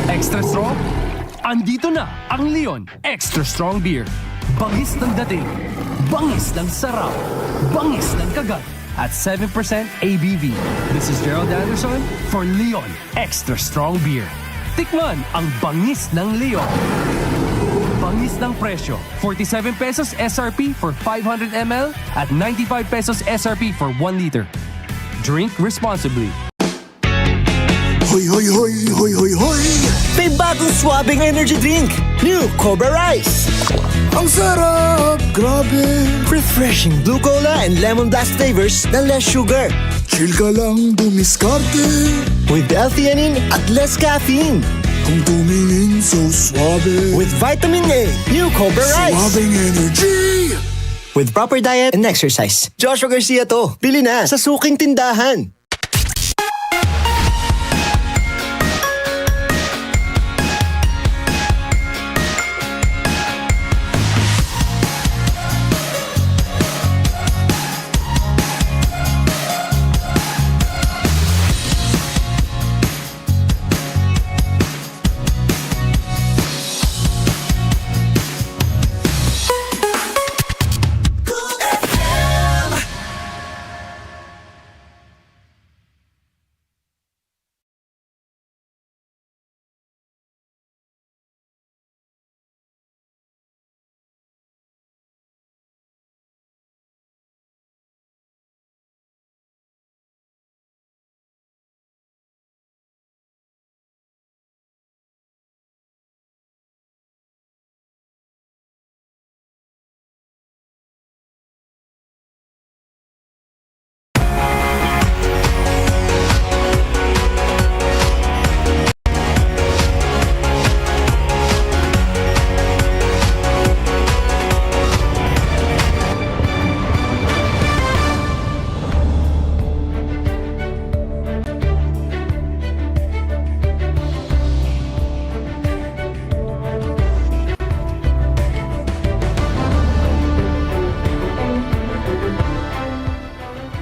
[SPEAKER 15] Extra strong? Andito na ang Leon Extra Strong Beer. Bangis ng dating, bangis ng sarap, bangis ng kagat, at 7% ABV. This is Gerald Anderson for Leon Extra Strong Beer. Tikman ang bangis ng Leon. Bangis ng presyo, 47 pesos SRP for 500 ml at 95 pesos SRP for 1 liter. Drink responsibly.
[SPEAKER 19] Hoy, hoy, hoy, hoy, hoy, hoy!
[SPEAKER 20] May bagong swabing energy drink! New Cobra Rice!
[SPEAKER 19] Ang sarap! Grabe!
[SPEAKER 20] Refreshing blue cola and lemon blast flavors na less sugar.
[SPEAKER 19] Chill ka lang dumiskarte.
[SPEAKER 20] With L-theanine at less caffeine.
[SPEAKER 19] Ang tumingin so suabe.
[SPEAKER 20] With vitamin A, New Cobra Rice.
[SPEAKER 19] Swabing energy!
[SPEAKER 20] With proper diet and exercise. Joshua Garcia to. Bili na sa suking tindahan.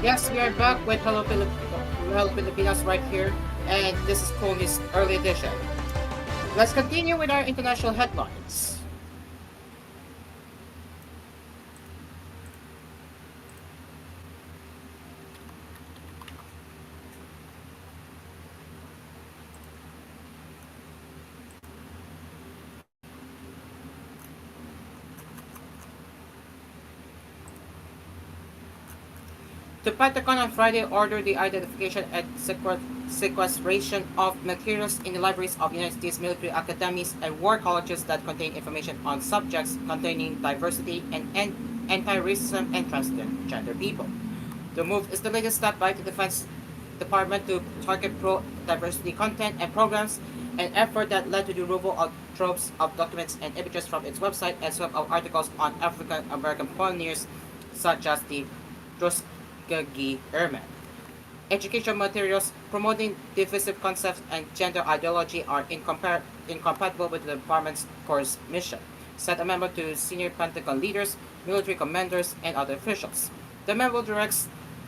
[SPEAKER 1] Yes, we are back with Hello Pilipinas right here, and this is Komi's early edition. Let's continue with our international headlines. The Pentagon on Friday ordered the identification and sequestration of materials in the libraries of United States military academies and war colleges that contain information on subjects containing diversity and anti-racism and transgender people. The move is the latest step by the Defense Department to target pro-diversity content and programs, an effort that led to the removal of troves of documents and images from its website and some of articles on African American pioneers such as the Tuskegee Airmen. Education materials promoting divisive concepts and gender ideology are incompatible with the department's course mission, said a memo to senior Pentagon leaders, military commanders, and other officials. The memo directs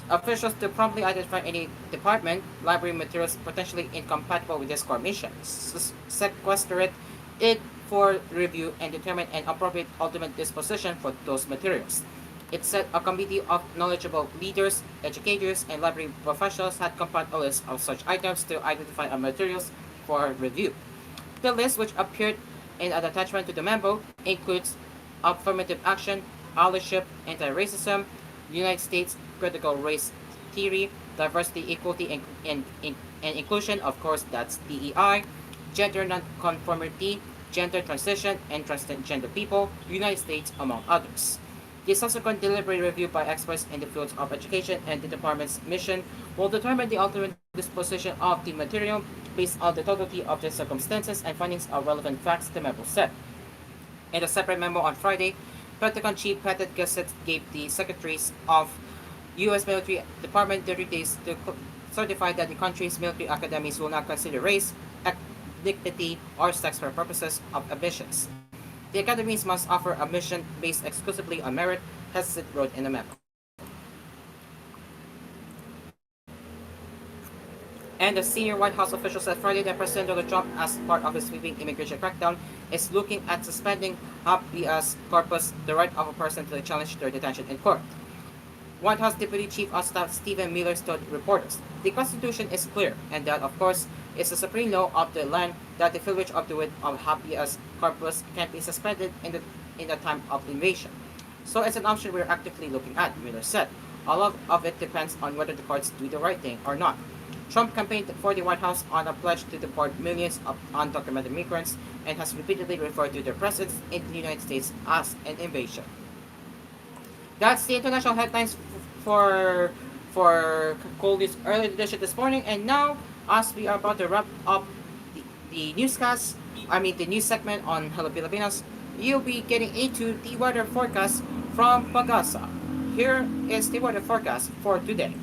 [SPEAKER 1] officials to promptly identify any department library materials potentially incompatible with this core mission, sequester it for review, and determine an appropriate ultimate disposition for those materials. It said a committee of knowledgeable leaders, educators, and library professionals had compiled a list of such items to identify materials for review. The list, which appeared in an attachment to the memo, includes affirmative action, allyship, anti-racism, United States critical race theory, diversity, equality, and inclusion, of course, that's DEI, gender non-conformity, gender transition, and transgender people, United States, among others. The subsequent deliberate review by experts in the fields of education and the department's mission will determine the ultimate disposition of the material based on the totality of the circumstances and findings of relevant facts, the memo said. In a separate memo on Friday, Pentagon Chief Pete Hegseth gave the secretaries of U.S. Military Department 30 days to certify that the country's military academies will not consider race, ethnicity, or sex for purposes of admissions. The academies must offer a mission based exclusively on merit, Hegseth wrote in a memo. And a senior White House official said Friday that President Donald Trump, as part of his sweeping immigration crackdown, is looking at suspending habeas corpus, the right of a person to challenge their detention in court. White House Deputy Chief of Staff Stephen Miller told reporters, "The Constitution is clear, and that, of course, is the supreme law of the land that the privilege of the writ of habeas corpus can be suspended in the time of invasion. So it's an option we're actively looking at," Miller said. "A lot of it depends on whether the courts do the right thing or not." Trump campaigned for the White House on a pledge to deport millions of undocumented migrants and has repeatedly referred to their presence in the United States as an invasion. That's the international headlines for Cold News early edition this morning. And now, as we are about to wrap up the newscast, the news segment on Hello Pilipinas, you'll be getting into the weather forecast from Pagasa. Here is the weather forecast for today.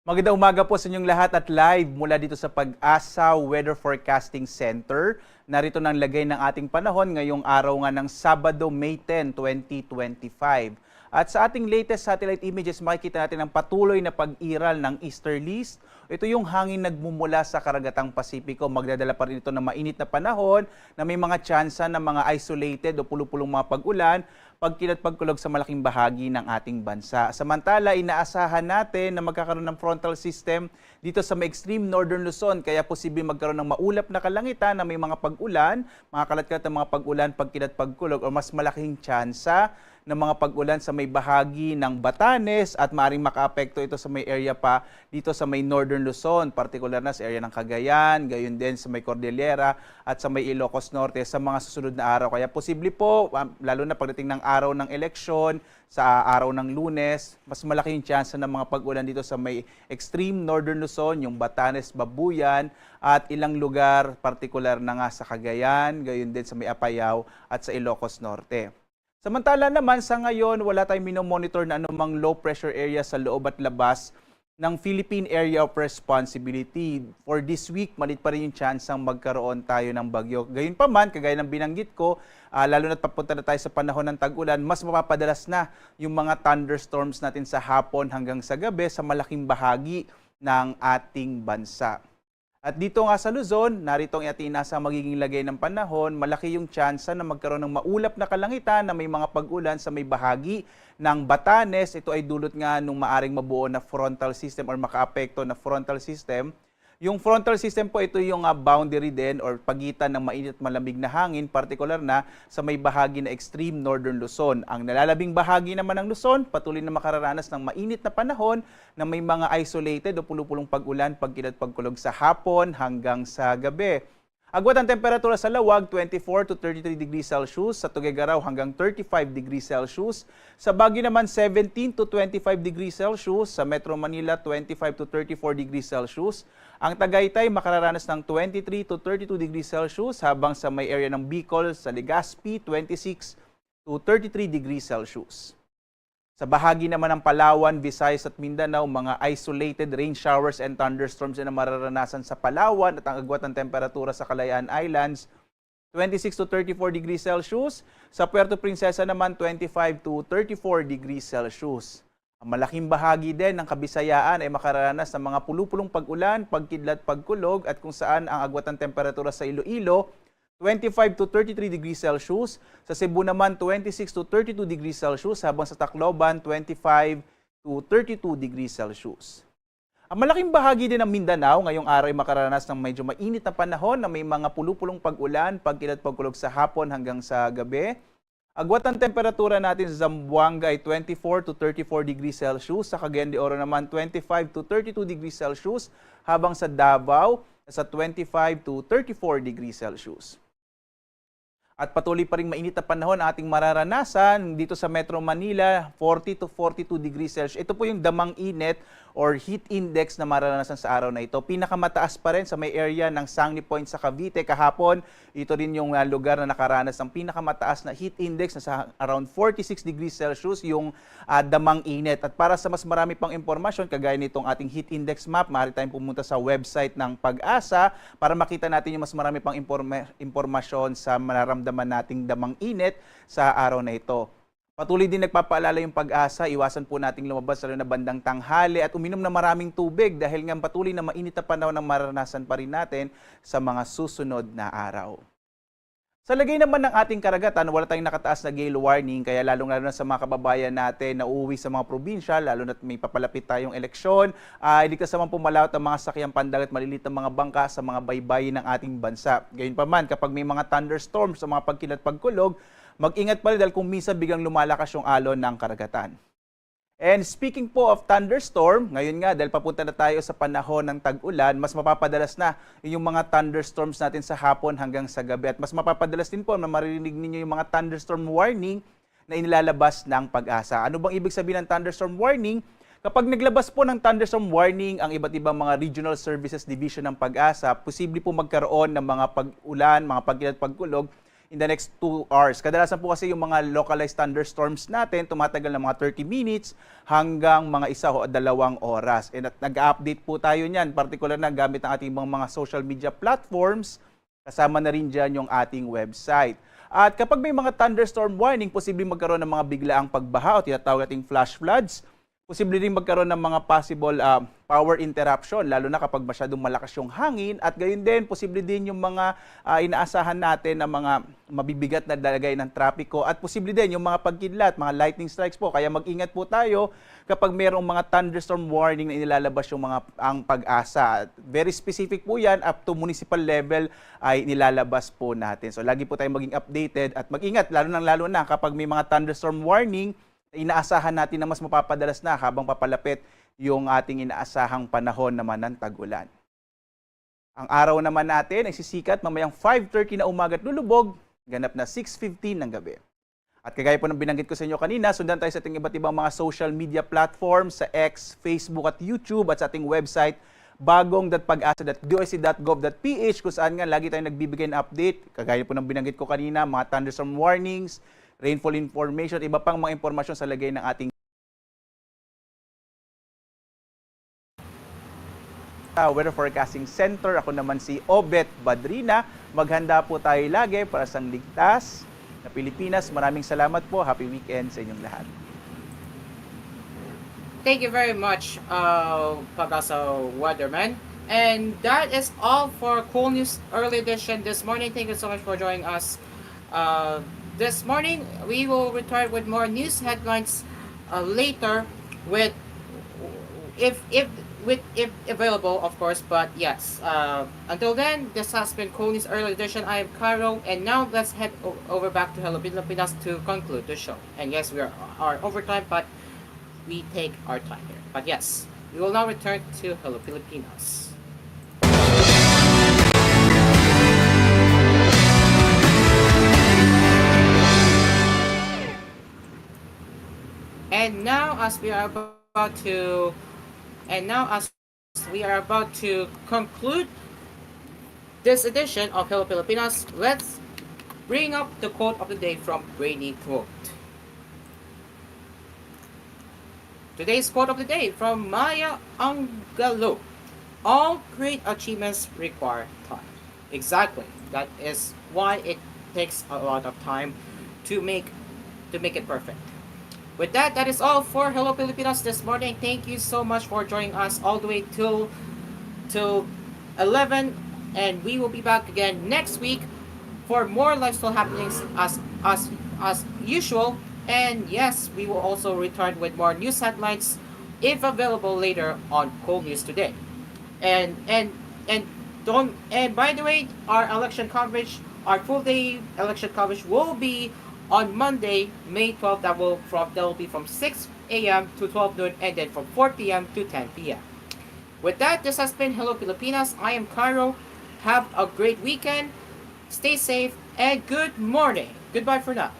[SPEAKER 16] Magandang umaga po sa inyong lahat at live mula dito sa Pag-asa Weather Forecasting Center. Narito ng lagay ng ating panahon ngayong araw nga ng Sabado, May 10, 2025. At sa ating latest satellite images, makikita natin ang patuloy na pag-iral ng easterlies. Ito yung hangin nagmumula sa karagatang Pasipiko. Magdadala pa rin ito ng mainit na panahon na may mga tsansa ng mga isolated o pulupulong mga pag-ulan, pagkilat pagkulog sa malaking bahagi ng ating bansa. Samantala, inaasahan natin na magkakaroon ng frontal system dito sa may extreme northern Luzon, kaya posibleng magkaroon ng maulap na kalangitan na may mga pag-ulan, mga kalat-kalat na mga pag-ulan, pagkilat pagkulog o mas malaking tsansa ng mga pag-ulan sa may bahagi ng Batanes at maaaring makaapekto ito sa may area pa dito sa may northern Luzon, partikular na sa area ng Cagayan, gayon din sa may Cordillera at sa may Ilocos Norte sa mga susunod na araw. Kaya posible po, lalo na pagdating ng araw ng eleksyon, sa araw ng Lunes, mas malaki yung chance ng mga pag-ulan dito sa may extreme northern Luzon, yung Batanes, Babuyan at ilang lugar, partikular na nga sa Cagayan, gayon din sa may Apayao at sa Ilocos Norte. Samantala naman sa ngayon, wala tayong minomonitor na anumang low pressure area sa loob at labas ng Philippine Area of Responsibility. For this week, malit pa rin yung chance ang magkaroon tayo ng bagyo. Gayunpaman, kagaya ng binanggit ko, lalo na't papunta na tayo sa panahon ng tag-ulan, mas mapapadalas na yung mga thunderstorms natin sa hapon hanggang sa gabi sa malaking bahagi ng ating bansa. At dito nga sa Luzon, narito ang ating inasa magiging lagay ng panahon, malaki yung tsansa na magkaroon ng maulap na kalangitan na may mga pag-ulan sa may bahagi ng Batanes. Ito ay dulot nga nung maaring mabuo na frontal system or makaapekto na frontal system. Yung frontal system po, ito yung boundary din or pagitan ng mainit at malamig na hangin, partikular na sa may bahagi na extreme northern Luzon. Ang nalalabing bahagi naman ng Luzon, patuloy na makararanas ng mainit na panahon na may mga isolated o pulupulong pag-ulan, pagkilat pagkulog sa hapon hanggang sa gabi. Agwat ang temperatura sa Lawag, 24 to 33 degrees Celsius. Sa Tuguegarao hanggang 35 degrees Celsius. Sa Baguio naman, 17 to 25 degrees Celsius. Sa Metro Manila, 25 to 34 degrees Celsius. Ang Tagaytay, makararanas ng 23 to 32 degrees Celsius. Habang sa may area ng Bicol, sa Legazpi, 26 to 33 degrees Celsius. Sa bahagi naman ng Palawan, Visayas at Mindanao, mga isolated rain showers and thunderstorms na mararanasan sa Palawan at ang agwat ng temperatura sa Kalayaan Islands, 26 to 34 degrees Celsius. Sa Puerto Princesa naman, 25 to 34 degrees Celsius. Ang malaking bahagi din ng Kabisayaan ay makararanas ng mga pulupulong pag-ulan, pagkidlat, pagkulog at kung saan ang agwat ng temperatura sa Iloilo, 25 to 33 degrees Celsius. Sa Cebu naman, 26 to 32 degrees Celsius. Habang sa Tacloban, 25 to 32 degrees Celsius. Ang malaking bahagi din ng Mindanao, ngayong araw ay makararanas ng medyo mainit na panahon na may mga pulupulong pag-ulan, pagkilat pagkulog sa hapon hanggang sa gabi. Agwat ang temperatura natin sa Zamboanga ay 24 to 34 degrees Celsius. Sa Cagayan de Oro naman, 25 to 32 degrees Celsius. Habang sa Davao, sa 25 to 34 degrees Celsius. At patuloy pa rin mainit na panahon ang ating mararanasan dito sa Metro Manila, 40 to 42 degrees Celsius. Ito po yung damang init or heat index na mararanasan sa araw na ito. Pinakamataas pa rin sa may area ng Sangli Point sa Cavite kahapon. Ito rin yung lugar na nakaranas ng pinakamataas na heat index na sa around 46 degrees Celsius yung damang init. At para sa mas marami pang impormasyon, kagaya nitong ating heat index map, maaari tayong pumunta sa website ng Pag-asa para makita natin yung mas marami pang impormasyon sa mararamdaman nating damang init sa araw na ito. Patuloy din nagpapaalala yung Pag-asa, iwasan po nating lumabas lalo na bandang tanghali at uminom na maraming tubig dahil nga patuloy na mainit na panahon ang maranasan pa rin natin sa mga susunod na araw. Sa lagay naman ng ating karagatan, wala tayong nakataas na gale warning kaya lalong-lalo na sa mga kababayan natin na uuwi sa mga probinsya, lalo na may papalapit tayong eleksyon, ligtas naman pumalawat ang mga sakyang pandagat, malilit na mga bangka sa mga baybayin ng ating bansa. Gayunpaman, kapag may mga thunderstorms sa mga pagkilat pagkulog, mag-ingat pa rin dahil kung minsan biglang lumalakas yung alon ng karagatan. And speaking po of thunderstorm, ngayon nga dahil papunta na tayo sa panahon ng tag-ulan, mas mapapadalas na yung mga thunderstorms natin sa hapon hanggang sa gabi. At mas mapapadalas din po na maririnig ninyo yung mga thunderstorm warning na inilalabas ng Pag-asa. Ano bang ibig sabihin ng thunderstorm warning? Kapag naglabas po ng thunderstorm warning ang iba't ibang mga Regional Services Division ng Pag-asa, posible po magkaroon ng mga pag-ulan, mga pagkilat pagkulog in the next 2 hours. Kadalasan po kasi yung mga localized thunderstorms natin tumatagal ng mga 30 minutes hanggang mga 1 o 2 oras. And nag-update po tayo niyan, particular na gamit ang ating mga social media platforms. Kasama na rin dyan yung ating website. At kapag may mga thunderstorm warning, posibleng magkaroon ng mga biglaang pagbaha o tinatawag nating flash floods. Posible rin magkaroon ng mga possible power interruption, lalo na kapag masyadong malakas yung hangin. At gayon din, posible din yung mga inaasahan natin na mga mabibigat na dalagay ng trapiko. At posible din yung mga pagkidlat, mga lightning strikes po. Kaya mag-ingat po tayo kapag mayroong mga thunderstorm warning na inilalabas yung ang Pag-asa. Very specific po yan, up to municipal level ay nilalabas po natin. So lagi po tayong maging updated at mag-ingat, lalo na kapag may mga thunderstorm warning, inaasahan natin na mas mapapadalas na habang papalapit yung ating inaasahang panahon naman ng tag-ulan. Ang araw naman natin ay sisikat mamayang 5:30 na umaga at lulubog, ganap na 6:15 ng gabi. At kagaya po ng binanggit ko sa inyo kanina, sundan tayo sa ating iba't ibang mga social media platforms sa X, Facebook at YouTube at sa ating website bagong.pagasa.doc.gov.ph kung saan nga lagi tayong nagbibigay ng update. Kagaya po ng binanggit ko kanina, mga thunderstorm warnings, rainfall information, iba pang mga impormasyon sa lagay ng ating Weather Forecasting Center. Ako naman si Obet Badrina. Maghanda po tayo lagi para sa ligtas na Pilipinas. Maraming salamat po. Happy weekend sa inyong lahat.
[SPEAKER 1] Thank you very much, Pag-asa Weatherman. And that is all for Cool News Early Edition this morning. Thank you so much for joining us. This morning, we will return with more news headlines later, with if available, of course. But yes, until then, this has been Cool News Early Edition. I am Cairo, and now let's head over back to Hello Pilipinas to conclude the show. And yes, we are overtime, but we take our time here. But yes, we will now return to Hello Pilipinas. And now, as we are about to conclude this edition of Hello Pilipinas, let's bring up the quote of the day from Brainy Quote. Today's quote of the day from Maya Angelou. All great achievements require time. Exactly. That is why it takes a lot of time to make it perfect. With that, that is all for Hello Pilipinas this morning. Thank you so much for joining us all the way till 11, and we will be back again next week for more lifestyle happenings as usual. And yes, we will also return with more news headlines if available later on Cold News Today. And by the way, our election coverage, our full day election coverage will be on Monday, May 12th. That will be from 6 a.m. to 12 noon, and then from 4 p.m. to 10 p.m. With that, this has been Hello Pilipinas. I am Cairo. Have a great weekend. Stay safe and good morning. Goodbye for now.